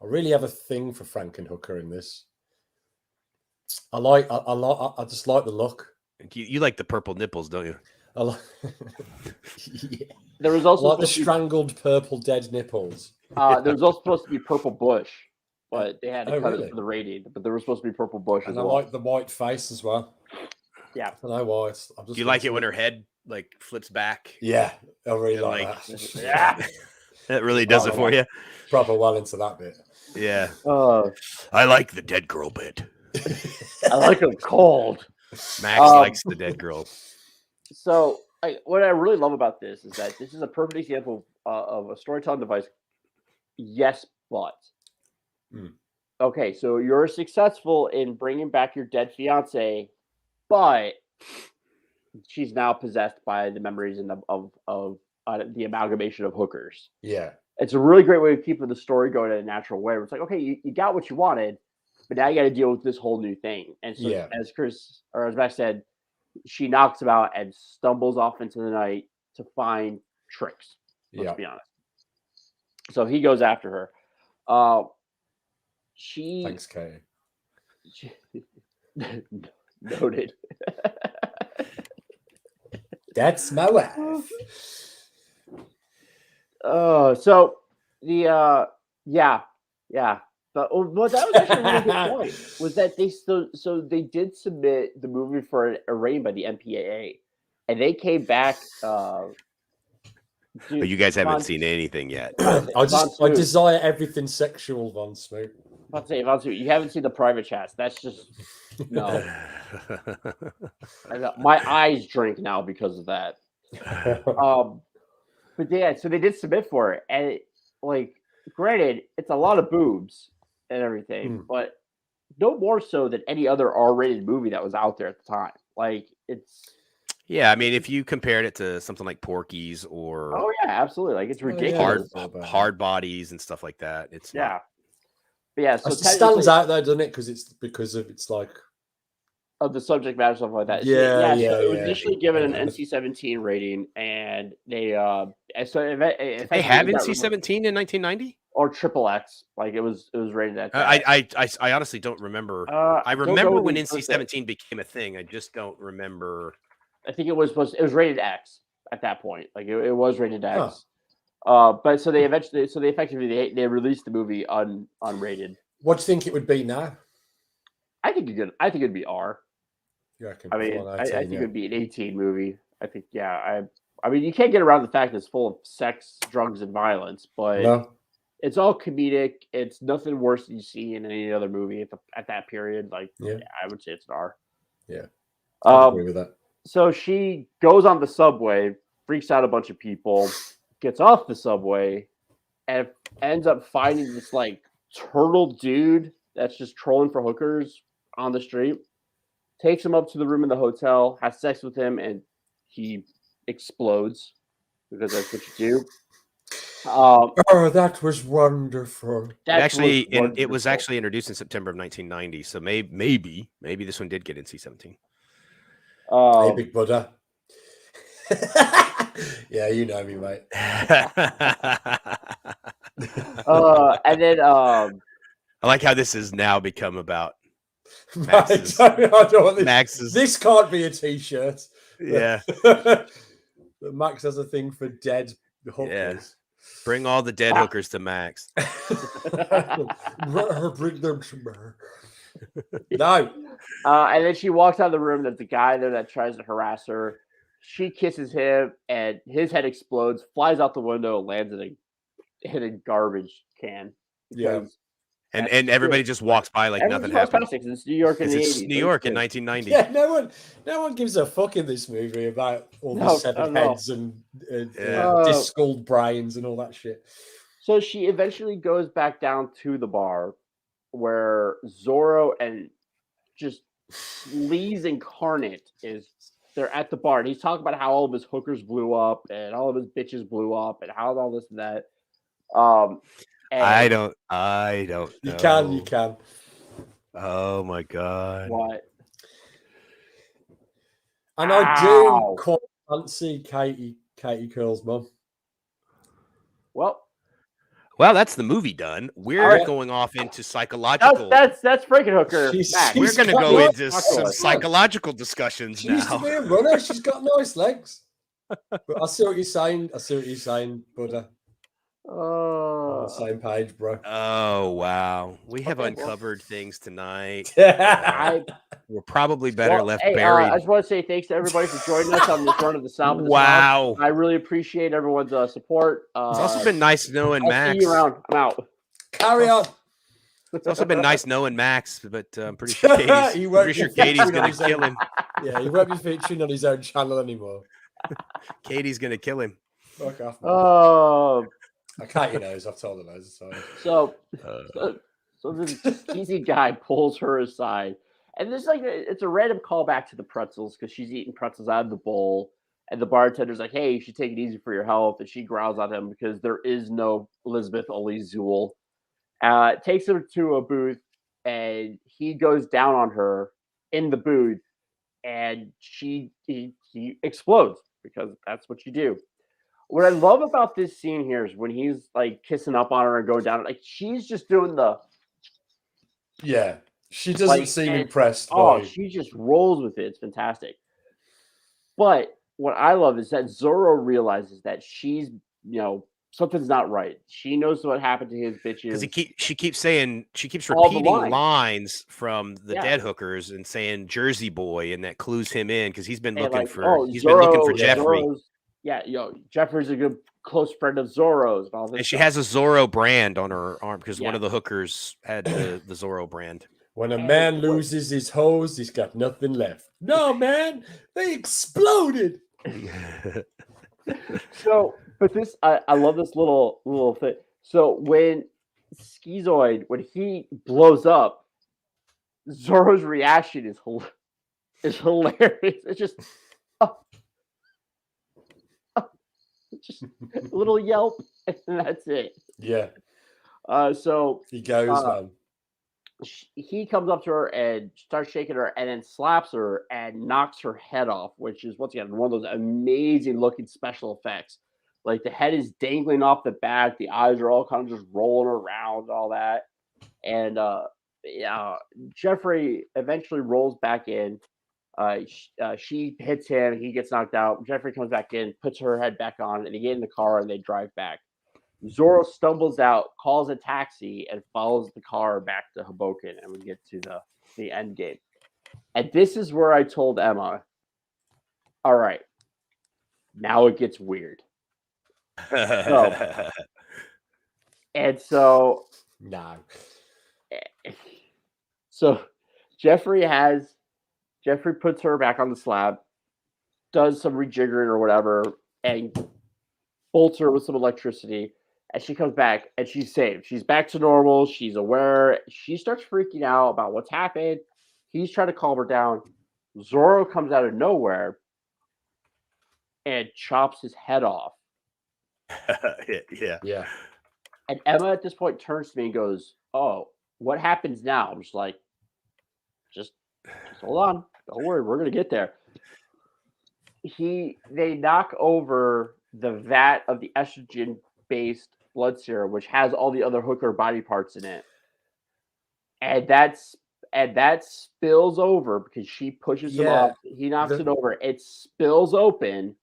I really have a thing for Frankenhooker in this. I just like the look. You like the purple nipples, don't you? I like, yeah. There was also the strangled purple dead nipples. There was also supposed to be purple bush, but they had to cut it for the rating. But there was supposed to be purple bush as well. I like the white face as well. Yeah, I don't know why. Do you like it when her head like flips back? Yeah, I really like that. Yeah, that really does it for you. Proper well into that bit. Yeah. I like the dead girl bit. I like them cold. Max likes the dead girl. So, what I really love about this is that this is a perfect example of a storytelling device. Yes, but. Okay, so you're successful in bringing back your dead fiance, but she's now possessed by the memories and of the amalgamation of hookers. Yeah. It's a really great way of keeping the story going in a natural way. Where it's like, okay, you got what you wanted, but now you got to deal with this whole new thing. And so, as Max said, she knocks him out and stumbles off into the night to find tricks. Let's be honest. So he goes after her. Thanks, Kay. Noted. That's my wife. So the But what that was actually a really good point was that they did submit the movie for a rating by the MPAA, and they came back. You guys haven't seen anything yet. I desire everything sexual, Von Smoot. I'll say, Von Smoot, you haven't seen the private chats. That's just no. My eyes drink now because of that. But yeah, so they did submit for it, and granted, it's a lot of boobs and everything, but no more so than any other R-rated movie that was out there at the time. Yeah, I mean, if you compared it to something like Porky's or absolutely, it's ridiculous. Hard Bodies and stuff like that. It's but yeah, so it stands out though, doesn't it? Because of its of the subject matter, stuff like that. Yeah, so it was initially given an NC-17 rating, and they they have NC-17 in 1990 or XXX. It was rated at that. I honestly don't remember. I remember when NC-17 became a thing. I just don't remember. I think it was rated X at that point. It was rated X. But so they effectively released the movie unrated. What do you think it would be now? I think it'd be R. I think it would be an 18 movie. I think, I mean, you can't get around the fact that it's full of sex, drugs, and violence, but it's all comedic. It's nothing worse than you see in any other movie at that period. I would say it's an R. Yeah, I agree with that. So she goes on the subway, freaks out a bunch of people, gets off the subway, and ends up finding this turtle dude that's just trolling for hookers on the street. Takes him up to the room in the hotel, has sex with him, and he explodes because that's what you do. That was wonderful. It was actually introduced in September of 1990, so maybe this one did get NC-17. Hey, Big Buddha. Yeah, you know me, mate. And then I like how this has now become about Max's, Max's. This can't be a t-shirt. Yeah. Max has a thing for dead hookers. Yeah. Bring all the dead hookers to Max. Bring them to me. No. And then she walks out of the room. There's the guy there that tries to harass her. She kisses him, and his head explodes, flies out the window, lands in a garbage can. Yeah. And everybody just walks by like nothing happened. It's New York in the 80s. New York in 1990. Yeah, no one gives a fuck in this movie about all the severed heads and disc-skulled brains and all that shit. So she eventually goes back down to the bar where Zorro and just Lee's incarnate they're at the bar, and he's talking about how all of his hookers blew up and all of his bitches blew up and how all this and that. I don't know. You can. Oh my god. What? And I do quite fancy Katie Curl's mum. Well, that's the movie done. We're going off into psychological. That's Frankenhooker. We're going to go into some psychological discussions she now. She used to be a runner. She's got nice legs. But I see what you're saying, brother. On the same page, bro. Oh wow, we have uncovered things tonight. We're probably better left buried. I just want to say thanks to everybody for joining us on this run of the Snob. Wow, I really appreciate everyone's support. It's also been nice knowing Max. See you around. I'm out. Carry on. It's also been nice knowing Max, but I'm pretty sure Katie's going to kill him. Yeah, he won't be featuring on his own channel anymore. Katie's going to kill him. Fuck off, man. I can't, I've told her those. So this easy guy pulls her aside, and there's it's a random callback to the pretzels because she's eating pretzels out of the bowl, and the bartender's like, "Hey, you should take it easy for your health," and she growls at him because there is no Elizabeth, only Zool. Takes her to a booth, and he goes down on her in the booth, and he explodes because that's what you do. What I love about this scene here is when he's like kissing up on her and going down, like she's just doing she doesn't seem impressed. She just rolls with it. It's fantastic. But what I love is that Zorro realizes that she's, something's not right. She knows what happened to his bitches. Because she keeps repeating lines from the dead hookers and saying Jersey boy, and that clues him in because he's been looking for Jeffrey. Jeffrey's a good close friend of Zorro's. And all this she has a Zorro brand on her arm because one of the hookers had the Zorro brand. When a man loses his hose, he's got nothing left. No, man, they exploded. But this, I love this little thing. So when Schizoid, when he blows up, Zorro's reaction is hilarious. It's just just a little yelp, and that's it. Yeah. So he goes, man. He comes up to her and starts shaking her, and then slaps her and knocks her head off, which is once again one of those amazing looking special effects. Like the head is dangling off the back, the eyes are all kind of just rolling around, all that, and Jeffrey eventually rolls back in. She hits him, he gets knocked out. Jeffrey comes back in, puts her head back on, and they get in the car and they drive back. Zorro stumbles out, calls a taxi, and follows the car back to Hoboken, and we get to the end game. And this is where I told Emma, all right, now it gets weird. So Jeffrey puts her back on the slab, does some rejiggering or whatever, and bolts her with some electricity. And she comes back, and she's saved. She's back to normal. She's aware. She starts freaking out about what's happened. He's trying to calm her down. Zorro comes out of nowhere and chops his head off. Yeah. And Emma at this point turns to me and goes, "Oh, what happens now?" I'm just like, just hold on. Don't worry, we're gonna get there. they knock over the vat of the estrogen based blood serum, which has all the other hooker body parts in it, and that spills over because she pushes him off. He knocks it over. It spills open.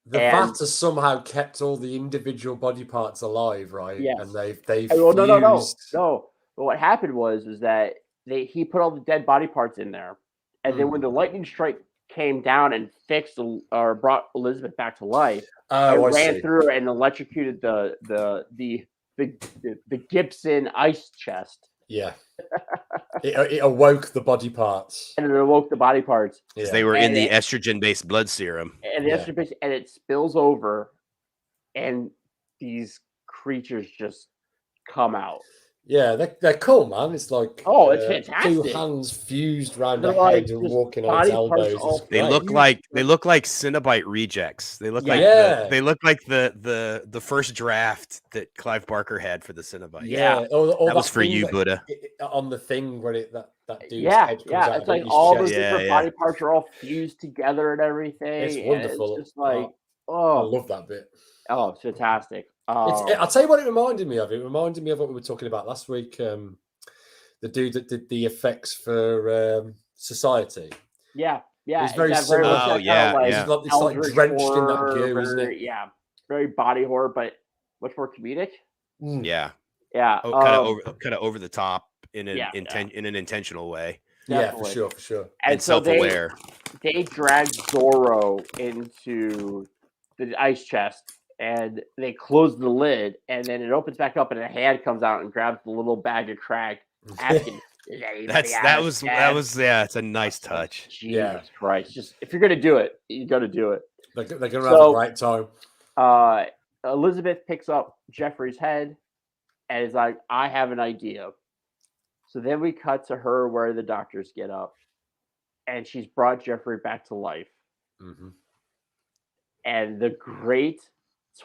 The vat has somehow kept all the individual body parts alive, right? Yes. And they've well, fused. no. But what happened was that he put all the dead body parts in there, and then when the lightning strike came down and fixed or brought Elizabeth back to life, it ran through and electrocuted the Gibson ice chest. Yeah. It awoke the body parts. And it awoke the body parts. Because they were in the estrogen-based blood serum. And the estrogen-based, and it spills over, and these creatures just come out. Yeah, they're cool, man. It's like it's fantastic. Two hands fused round the head and walking on its elbows. They look like Cenobite rejects. They look like the first draft that Clive Barker had for the Cenobite. Yeah, that was for you, Buddha. On the thing where that dude's head comes out. It's like all the different body parts are all fused together and everything. It's wonderful. It's just like I love that bit. Oh, it's fantastic. I'll tell you what it reminded me of. It reminded me of what we were talking about last week. The dude that did the effects for Society. Yeah. It's very similar. It's like drenched in that goo, isn't it? Yeah, very body horror, but much more comedic. Yeah. Kind of over the top in an intentional way. Definitely. Yeah, for sure. And so self-aware. They dragged Zorro into the ice chest. And they close the lid, and then it opens back up, and a hand comes out and grabs the little bag of crack. Asking, that was it's a nice touch. Jesus Christ! Just if you're gonna do it, you got to do it. They're gonna have a great time. Elizabeth picks up Jeffrey's head, and is like, "I have an idea." So then we cut to her where the doctors get up, and she's brought Jeffrey back to life. Mm-hmm. And the great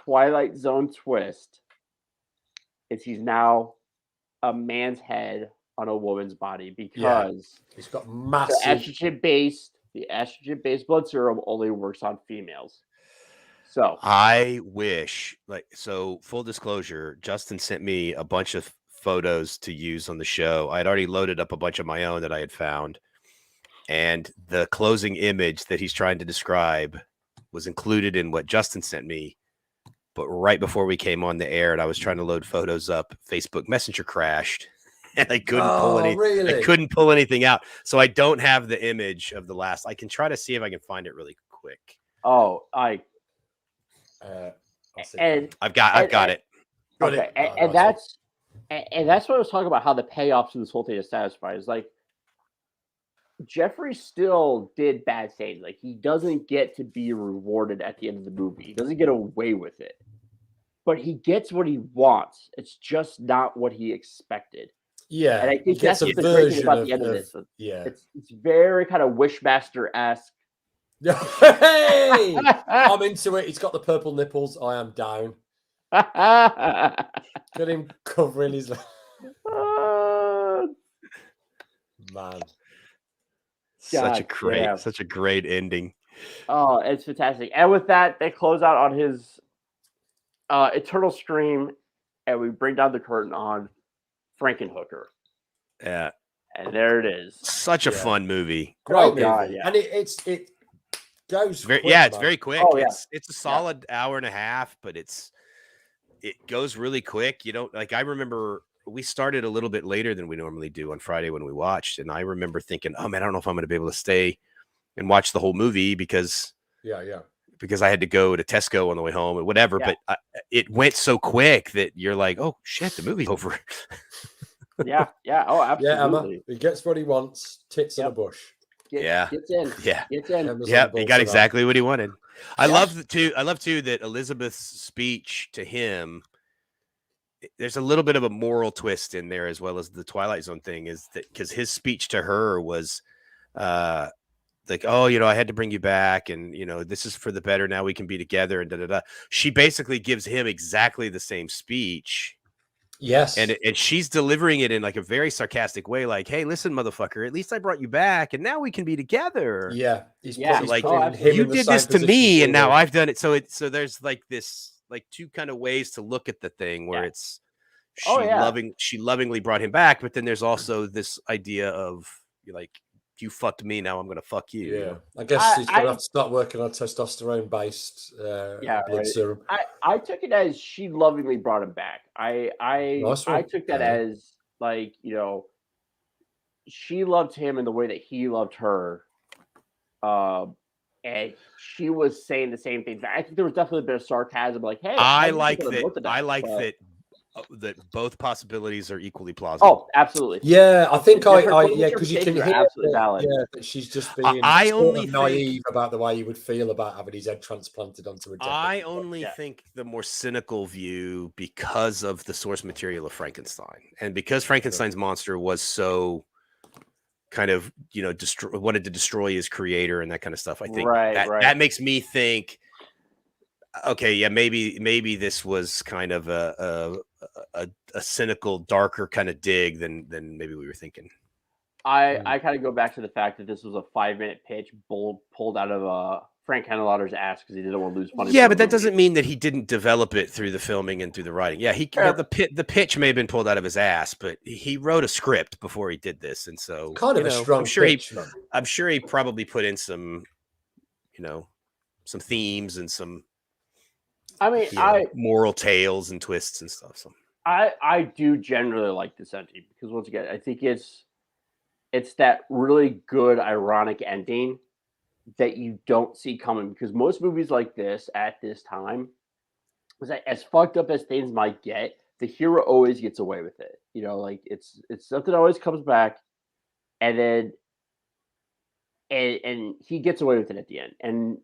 Twilight Zone twist is he's now a man's head on a woman's body because he's got massive the estrogen-based blood serum only works on females. So I wish, full disclosure, Justin sent me a bunch of photos to use on the show. I had already loaded up a bunch of my own that I had found, and the closing image that he's trying to describe was included in what Justin sent me. But right before we came on the air and I was trying to load photos up, Facebook Messenger crashed and I couldn't pull I couldn't pull anything out. So I don't have the image of the last. I can try to see if I can find it really quick. I've got it. Okay. And that's what I was talking about, how the payoff to this whole thing is satisfying. It's like Jeffrey still did bad things. Like, he doesn't get to be rewarded at the end of the movie. He doesn't get away with it. But he gets what he wants. It's just not what he expected. Yeah. And I think that's the great thing about the end of this. Yeah. It's very kind of Wishmaster-esque. Hey! I'm into it. He's got the purple nipples. I am down. Get him covering his... Man. Such a great ending. Oh, it's fantastic. And with that, they close out on his eternal scream, and we bring down the curtain on Frankenhooker. Yeah. And there it is. Such a fun movie. Great movie. God, yeah. And it goes quick, it's very quick. Oh, yeah. It's a solid hour and a half, but it goes really quick. You don't I remember we started a little bit later than we normally do on Friday when we watched. And I remember thinking, oh man, I don't know if I'm going to be able to stay and watch the whole movie because I had to go to Tesco on the way home or whatever. Yeah. But it went so quick that you're like, oh shit, the movie's over. Yeah. Oh, absolutely. Yeah, Emma, he gets what he wants. Tits in a bush. Gets in. Yeah. Gets in. Yeah, he got exactly what he wanted. I love too that Elizabeth's speech to him, there's a little bit of a moral twist in there, as well as the Twilight Zone thing, is that because his speech to her was like, oh, I had to bring you back, and this is for the better. Now we can be together, and da da da. She basically gives him exactly the same speech Yes. And she's delivering it in like a very sarcastic way, like, "Hey, listen, motherfucker, at least I brought you back, and now we can be together." Yeah. So, he's like, putting him you in the did same this to position me, she and now did. I've done it. So there's like this, like two kind of ways to look at the thing where it's she lovingly brought him back, but then there's also this idea of like, you fucked me, now I'm gonna fuck you. Yeah, You know? I guess he's gonna have to start working on testosterone based blood serum. I took it as she lovingly brought him back. Nice I one. took that as like, she loved him in the way that he loved her. And she was saying the same things. I think there was definitely a bit of sarcasm, like, "Hey, I like that both possibilities are equally plausible." Oh, absolutely. Yeah, I think because you can are hear absolutely valid. that she's just being naive about the way you would feel about having his head transplanted onto a dead I only think the more cynical view, because of the source material of Frankenstein, and because Frankenstein's monster was so kind of wanted to destroy his creator and that kind of stuff. I think that makes me think, okay, yeah, maybe this was kind of a cynical, darker kind of dig than maybe we were thinking. I kind of go back to the fact that this was a 5-minute pitch pulled out of Frank Henenlotter's ass because he didn't want to lose money. Yeah, but that doesn't mean that he didn't develop it through the filming and through the writing. Yeah, the pitch may have been pulled out of his ass, but he wrote a script before he did this, and so kind of a strong pitch. I'm sure he probably put in some, some themes and some. I mean, moral tales and twists and stuff. So I do generally like this ending because once again, I think it's that really good ironic ending that you don't see coming, because most movies like this at this time was that, as fucked up as things might get, the hero always gets away with it. Like it's something that always comes back, and then and he gets away with it at the end, and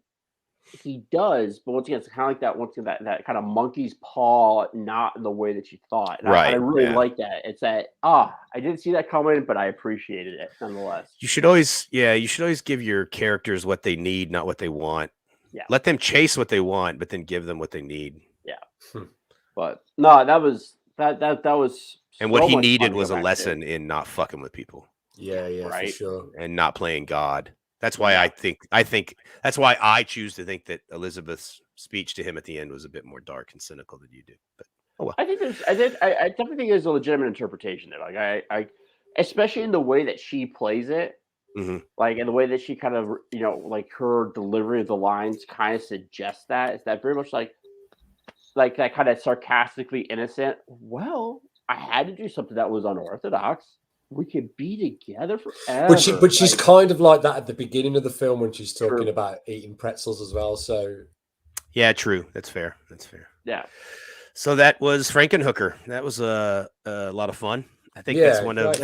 he does. But once again, it's kind of like that. Once again, that kind of monkey's paw, not in the way that you thought. And I really like that. It's that I didn't see that coming, but I appreciated it nonetheless. You should always give your characters what they need, not what they want. Yeah, let them chase what they want, but then give them what they need. Yeah, but no, that was. And what he needed was a lesson in not fucking with people. Yeah, for sure. And not playing God. That's why I think that's why I choose to think that Elizabeth's speech to him at the end was a bit more dark and cynical than you do. But I think I definitely think there's a legitimate interpretation there. Like I especially in the way that she plays it, like in the way that she kind of like her delivery of the lines kind of suggests that. It's that very much like that kind of sarcastically innocent. Well, I had to do something that was unorthodox. We could be together forever. But she's kind of like that at the beginning of the film when she's talking about eating pretzels as well. So yeah, true. That's fair. Yeah. So that was Frankenhooker. That was a lot of fun. I think that's one of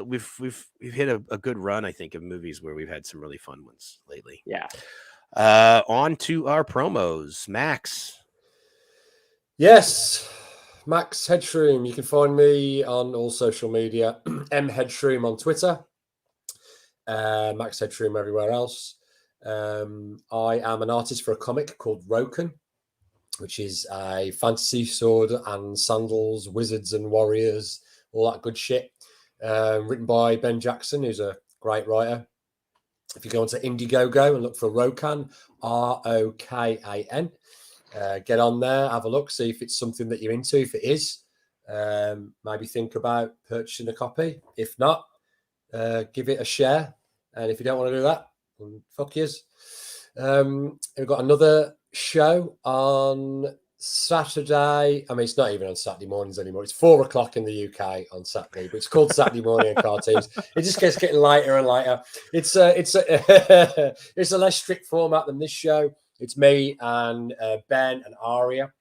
we've hit a good run, I think, of movies where we've had some really fun ones lately. Yeah. On to our promos. Max. Yes. Max Headshroom. You can find me on all social media. M Headshroom on Twitter. Max Headshroom everywhere else. I am an artist for a comic called Roken, which is a fantasy sword and sandals, wizards and warriors, all that good shit. Written by Ben Jackson, who's a great writer. If you go onto Indiegogo and look for Rokan, Rokan, get on there, have a look, see if it's something that you're into. If it is, maybe think about purchasing a copy. If not, give it a share. And if you don't want to do that, then fuck yous. We've got another show on Saturday. I mean, it's not even on Saturday mornings anymore. It's 4:00 in the UK on Saturday, but it's called Saturday Morning and Cartoons. It just gets getting lighter and lighter. It's a less strict format than this show. It's me and Ben and Aria,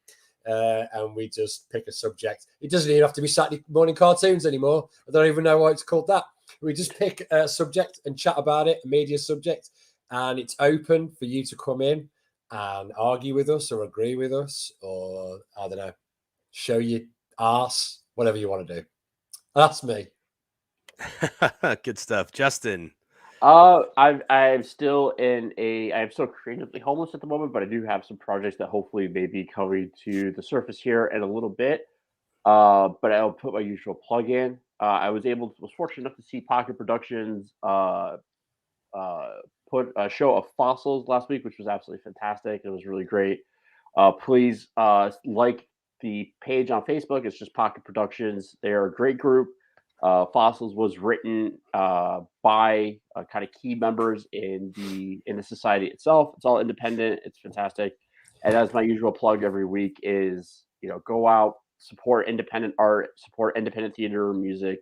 and we just pick a subject. It doesn't even have to be Saturday Morning Cartoons anymore. I don't even know why it's called that. We just pick a subject and chat about it, a media subject, and it's open for you to come in and argue with us or agree with us or, I don't know, show your arse, whatever you want to do. That's me. Good stuff. Justin. I'm still creatively homeless at the moment, but I do have some projects that hopefully may be coming to the surface here in a little bit. But I'll put my usual plug in. Was fortunate enough to see Pocket Productions put a show of fossils last week, which was absolutely fantastic. It was really great. Please like the page on Facebook. It's just Pocket Productions. They're a great group. Fossils was written by kind of key members in the society itself. It's all independent. It's fantastic. And as my usual plug every week is, go out, support independent art, support independent theater, music.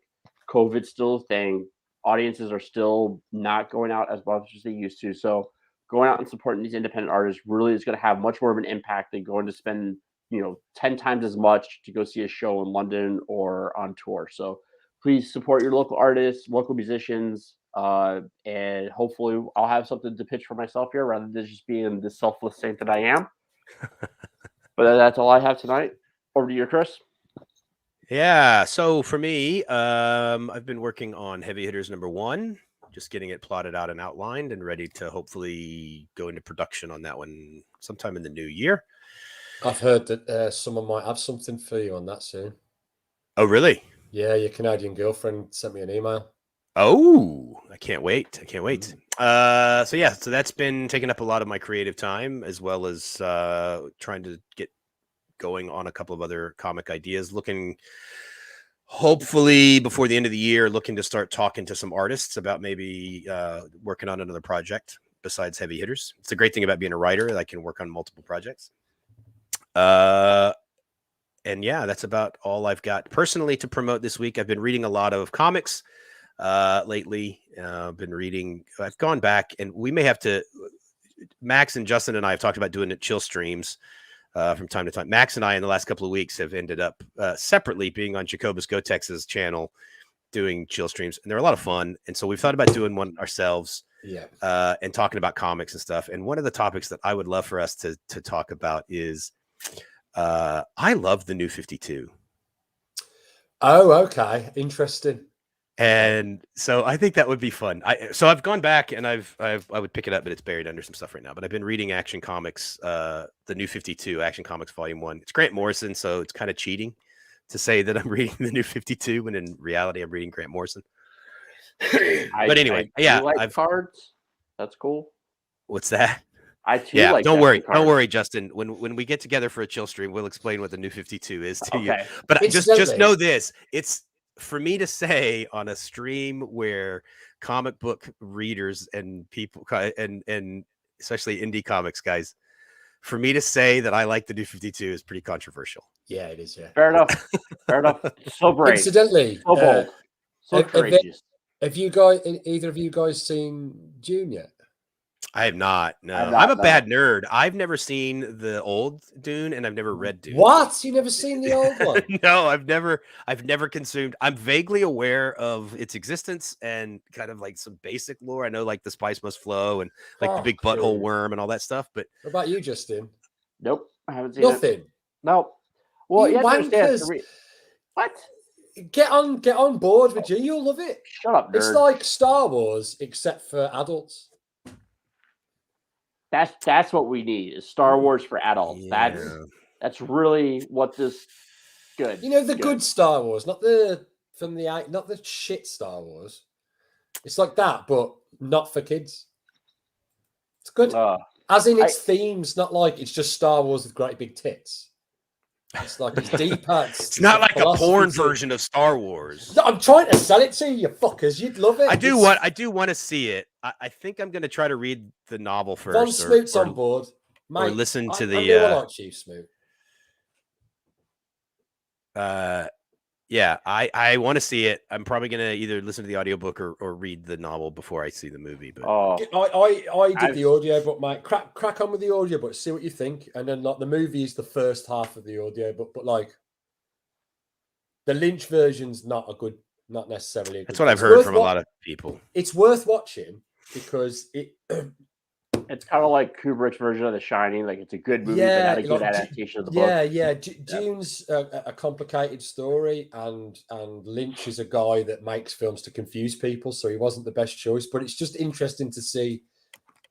COVID's still a thing. Audiences are still not going out as much as they used to. So going out and supporting these independent artists really is going to have much more of an impact than going to spend, 10 times as much to go see a show in London or on tour. So please support your local artists, local musicians, and hopefully I'll have something to pitch for myself here rather than just being the selfless saint that I am. But that's all I have tonight. Over to you, Chris. Yeah. So for me, I've been working on Heavy Hitters #1, just getting it plotted out and outlined and ready to hopefully go into production on that one sometime in the new year. I've heard that someone might have something for you on that soon. Oh, really? Yeah, your Canadian girlfriend sent me an email. Oh, I can't wait. So that's been taking up a lot of my creative time, as well as trying to get going on a couple of other comic ideas, hopefully before the end of the year, looking to start talking to some artists about maybe working on another project besides Heavy Hitters. It's a great thing about being a writer that I can work on multiple projects. And yeah, that's about all I've got personally to promote this week. I've been reading a lot of comics lately. I've gone back, and we may have to, Max and Justin and I have talked about doing chill streams from time to time. Max and I in the last couple of weeks have ended up separately being on Jacobus Gotex's channel doing chill streams, and they're a lot of fun. And so we've thought about doing one ourselves, and talking about comics and stuff. And one of the topics that I would love for us to talk about is I love the New 52. Oh, okay, interesting. And so I think that would be fun. So I've gone back and I would pick it up, but it's buried under some stuff right now. But I've been reading Action Comics, the New 52, Action Comics Volume 1. It's Grant Morrison, so it's kind of cheating to say that I'm reading the New 52 when in reality I'm reading Grant Morrison. But anyway, I've cards. That's cool. What's that? Like don't worry, Justin. When we get together for a chill stream, we'll explain what the New 52 is to you. But just know this: it's for me to say on a stream where comic book readers and people and especially indie comics guys, for me to say that I like the New 52 is pretty controversial. Yeah, it is. Yeah, fair enough. So brave. Incidentally, so bold, so courageous. Have you guys, either of you guys, seen Dune yet? I have not. No, I'm a bad nerd. I've never seen the old Dune, and I've never read Dune. What? You never seen the old one? No, I've never consumed. I'm vaguely aware of its existence and kind of like some basic lore. I know like the spice must flow and like the big butthole worm and all that stuff. But what about you, Justin? Nope, I haven't seen nothing. Nope. Well, you understand. What? Get on board with you. You'll love it. Shut up, nerd. It's like Star Wars, except for adults. That's what we need is Star Wars for adults. Yeah. That's really what this good. You know, the good Star Wars, not the shit Star Wars. It's like that, but not for kids. It's good. As in its themes, not like it's just Star Wars with great big tits. It's like it's deeper. It's not like a porn version of Star Wars. No, I'm trying to sell it to you, fuckers. You'd love it. I do want to see it. I think I'm going to try to read the novel first. Von Smoot's on board. Mate, or listen to I like Chief Smoot. Yeah, I want to see it. I'm probably going to either listen to the audiobook or read the novel before I see the movie. But I did the audiobook, mate. Crack on with the audiobook, see what you think. And then like the movie is the first half of the audiobook, but like the Lynch version's not necessarily a good. That's what I've heard from a lot of people. It's worth watching because it's kind of like Kubrick's version of The Shining. Like it's a good movie, but not a good adaptation of the book. Dune's a complicated story, and Lynch is a guy that makes films to confuse people, so he wasn't the best choice. But it's just interesting to see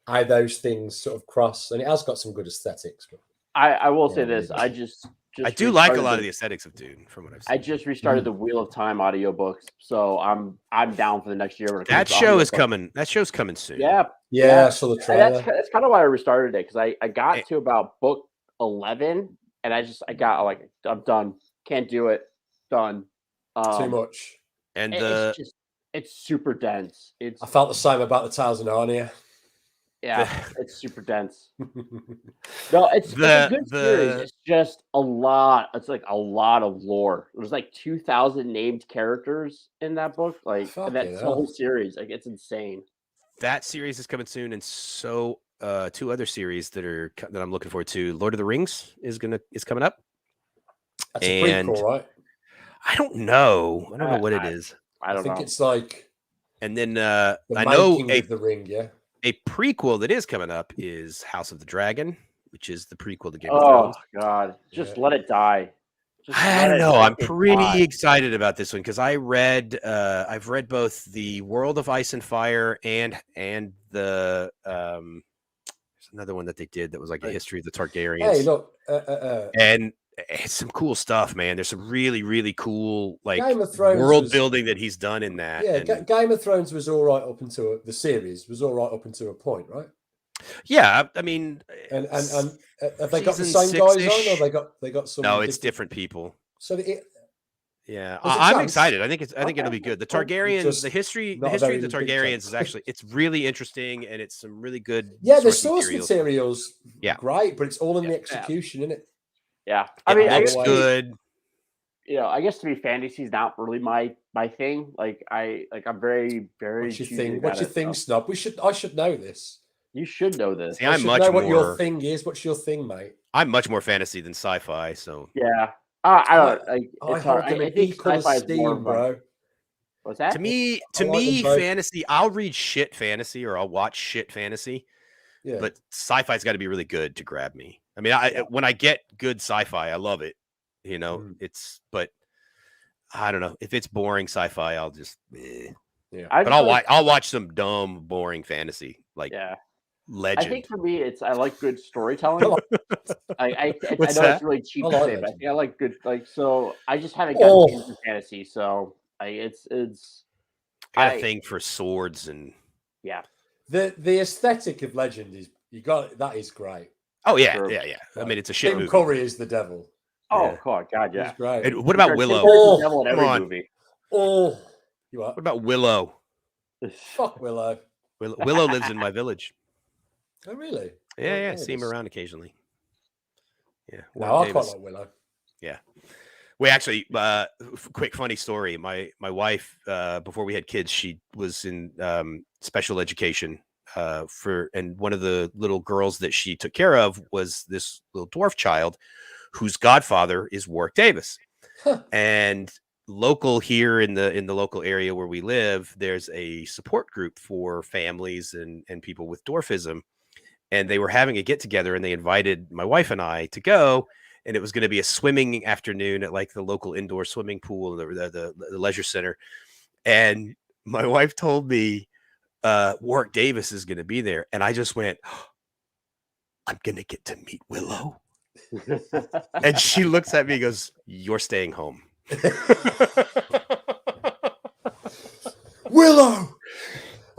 how those things sort of cross, and it has got some good aesthetics. But I will say this: I just I do like a lot of the aesthetics of Dune, from what I've seen. I just restarted the Wheel of Time audiobooks, so I'm down for the next year. That show is coming. That show's coming soon. Yeah. I saw the trailer. That's kind of why I restarted it, because I got to about book 11, and I got like, I'm done. Can't do it. Done. Too much. And it's super dense. I felt the same about the Tales of Narnia. Yeah, it's super dense. No, it's a good series. It's just a lot. It's like a lot of lore. There's like 2,000 named characters in that book. Like that whole series. Like, it's insane. That series is coming soon, and so 2 other series that I'm looking forward to. Lord of the Rings is coming up. That's a prequel, right? I don't know. I don't know what it is. I think it's like. And then I know the Ring, yeah. A prequel that is coming up is House of the Dragon, which is the prequel to Game of Thrones. Oh God, just let it die. I don't know. I'm pretty excited about this one because I've read both the World of Ice and Fire and the there's another one that they did that was like a history of the Targaryens. Hey, look, and it's some cool stuff, man. There's some really, really cool like Game of Thrones world building that he's done in that. Yeah, Game of Thrones was all right up until the series was all right up until a point, right? Yeah, I mean, and have they got the same guys on, or they got some? No, it's different people. So I'm excited. I think it'll be good. The Targaryens, the history of the Targaryens is actually it's really interesting, and it's some really good. Yeah, the source materials, great, but it's all in the execution, isn't it? Yeah, I mean, it's good. You know, I guess to me, fantasy is not really my thing. I'm very, very. What's your thing? What's your thing, Snob? I should know this. You should know this. See, I should know what your thing is. What's your thing, mate? I'm much more fantasy than sci-fi, so yeah. I don't. It's hard. I think sci-fi is more, bro. What's that? To me, fantasy. I'll read shit fantasy or I'll watch shit fantasy. Yeah. But sci-fi's got to be really good to grab me. I mean, when I get good sci-fi, I love it. You know, but I don't know if it's boring sci-fi, I'll just yeah. But I'll watch some dumb, boring fantasy like Legend. I think for me, I like good storytelling. I know it's really cheap to say, but I think I like good so. I just haven't gotten into fantasy, so it's got a thing for swords and the aesthetic of Legend is that is great. Oh yeah. I mean, it's a shit movie. Curry is the devil. Oh God, yeah. It's great. And what about Willow? Devil in every movie. Oh, you are. What about Willow? Fuck Willow. Willow lives in my village. Oh really? Yeah. See him around occasionally. Yeah. No, I quite like Willow. Yeah. We actually, quick funny story. My wife, before we had kids, she was in special education. And one of the little girls that she took care of was this little dwarf child whose godfather is Warwick Davis. And local here in the local area where we live, there's a support group for families and people with dwarfism. And they were having a get together and they invited my wife and I to go. And it was going to be a swimming afternoon at like the local indoor swimming pool, the leisure center. And my wife told me, Warwick Davis is going to be there. And I just went, I'm going to get to meet Willow. And she looks at me and goes, you're staying home. Willow,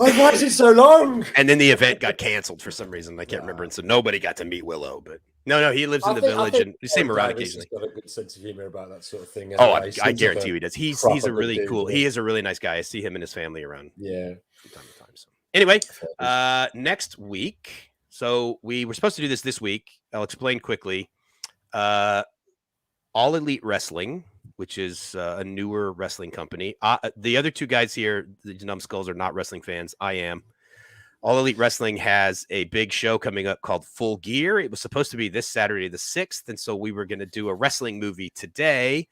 I've waited so long. And then the event got canceled for some reason. I can't remember. And so nobody got to meet Willow. But no, he lives in the village and we see him around occasionally. He's got a good sense of humor about that sort of thing. Oh, I guarantee you he does. He's a really cool. He is a really nice guy. I see him and his family around. Yeah. From time to time. So anyway, next week. So we were supposed to do this week. I'll explain quickly. All Elite Wrestling, which is a newer wrestling company. The other two guys here, the Numbskulls, are not wrestling fans. I am. All Elite Wrestling has a big show coming up called Full Gear. It was supposed to be this Saturday the 6th, and so we were going to do a wrestling movie today,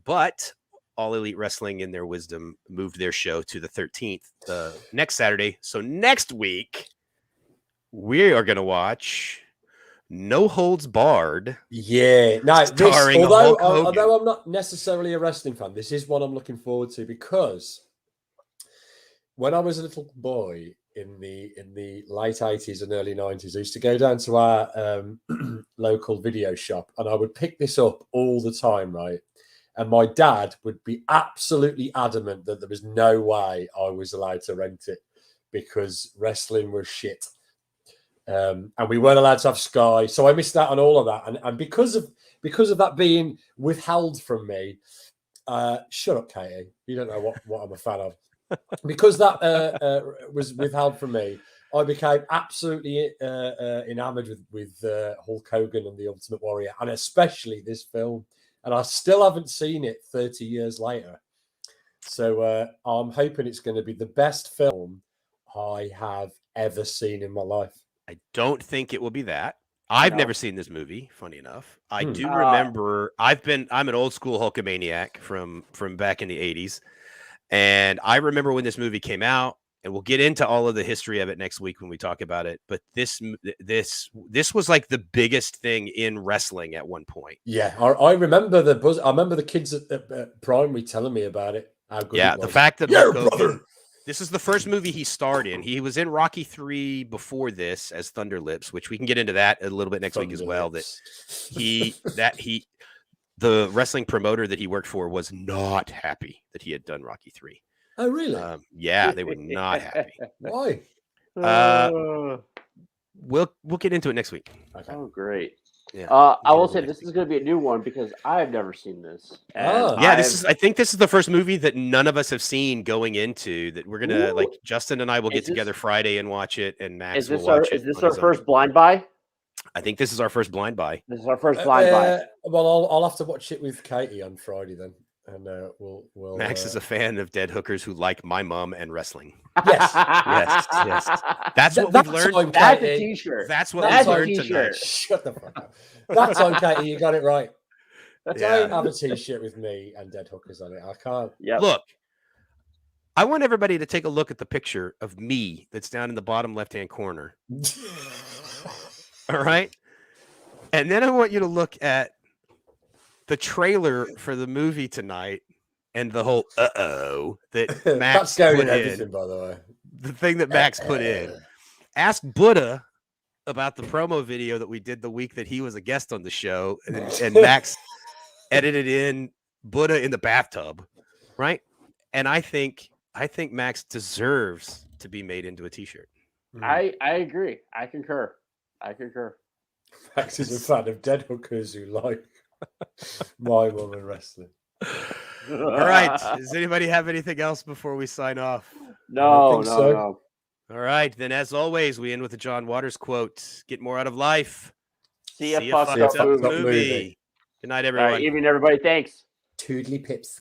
but All Elite Wrestling, in their wisdom, moved their show to the 13th, next Saturday. So next week, we are going to watch No Holds Barred. Yeah. Now, although I'm not necessarily a wrestling fan, this is one I'm looking forward to because when I was a little boy, in the late 80s and early 90s. I used to go down to our local video shop, and I would pick this up all the time, right? And my dad would be absolutely adamant that there was no way I was allowed to rent it because wrestling was shit. And we weren't allowed to have Sky. So I missed out on all of that. And because of that being withheld from me, shut up, Katie. You don't know what I'm a fan of. Because that was withheld from me, I became absolutely enamored with Hulk Hogan and the Ultimate Warrior, and especially this film. And I still haven't seen it 30 years later. So I'm hoping it's going to be the best film I have ever seen in my life. I don't think it will be that. I've never seen this movie, funny enough. I do remember I'm an old school Hulkamaniac from back in the 80s. And I remember when this movie came out, and we'll get into all of the history of it next week when we talk about it. But this was like the biggest thing in wrestling at one point. Yeah, I remember the buzz. I remember the kids at primary telling me about it. How good it was. The fact that Hogan, this is the first movie he starred in. He was in Rocky III before this as Thunder Lips, which we can get into that a little bit next week as well. The wrestling promoter that he worked for was not happy that he had done Rocky III. Oh, really? Yeah, they were not happy. Why? We'll get into it next week. Okay. Oh, great. Yeah. I will say this is going to be a new one because I've never seen this. I think this is the first movie that none of us have seen going into that. We're gonna like Justin and I will get together Friday and watch it, and Max will watch it. Is this our first blind buy? I think this is our first blind buy. This is our first blind buy. Well, I'll have to watch it with Katie on Friday then, and we'll. Max is a fan of dead hookers who like my mom and wrestling. Yes, yes. That's what we've learned. That's a T-shirt. That's what we've learned tonight. Shut the fuck up. That's on Katie. You got it right. Don't have a T-shirt with me and dead hookers on it. I can't. Yeah. Look, I want everybody to take a look at the picture of me that's down in the bottom left-hand corner. All right. And then I want you to look at the trailer for the movie tonight and the whole that Max put in. Everything, by the way. The thing that Max put in. Ask Buddha about the promo video that we did the week that he was a guest on the show, and Max edited in Buddha in the bathtub, right? And I think Max deserves to be made into a T-shirt. I agree. I concur. Max is a fan of dead hookers who like my woman wrestling. All right. Does anybody have anything else before we sign off? No. All right. Then, as always, we end with the John Waters quote: "Get more out of life. See ya fucked up movie." Good night, everyone. All right, evening, everybody. Thanks. Toodly pips.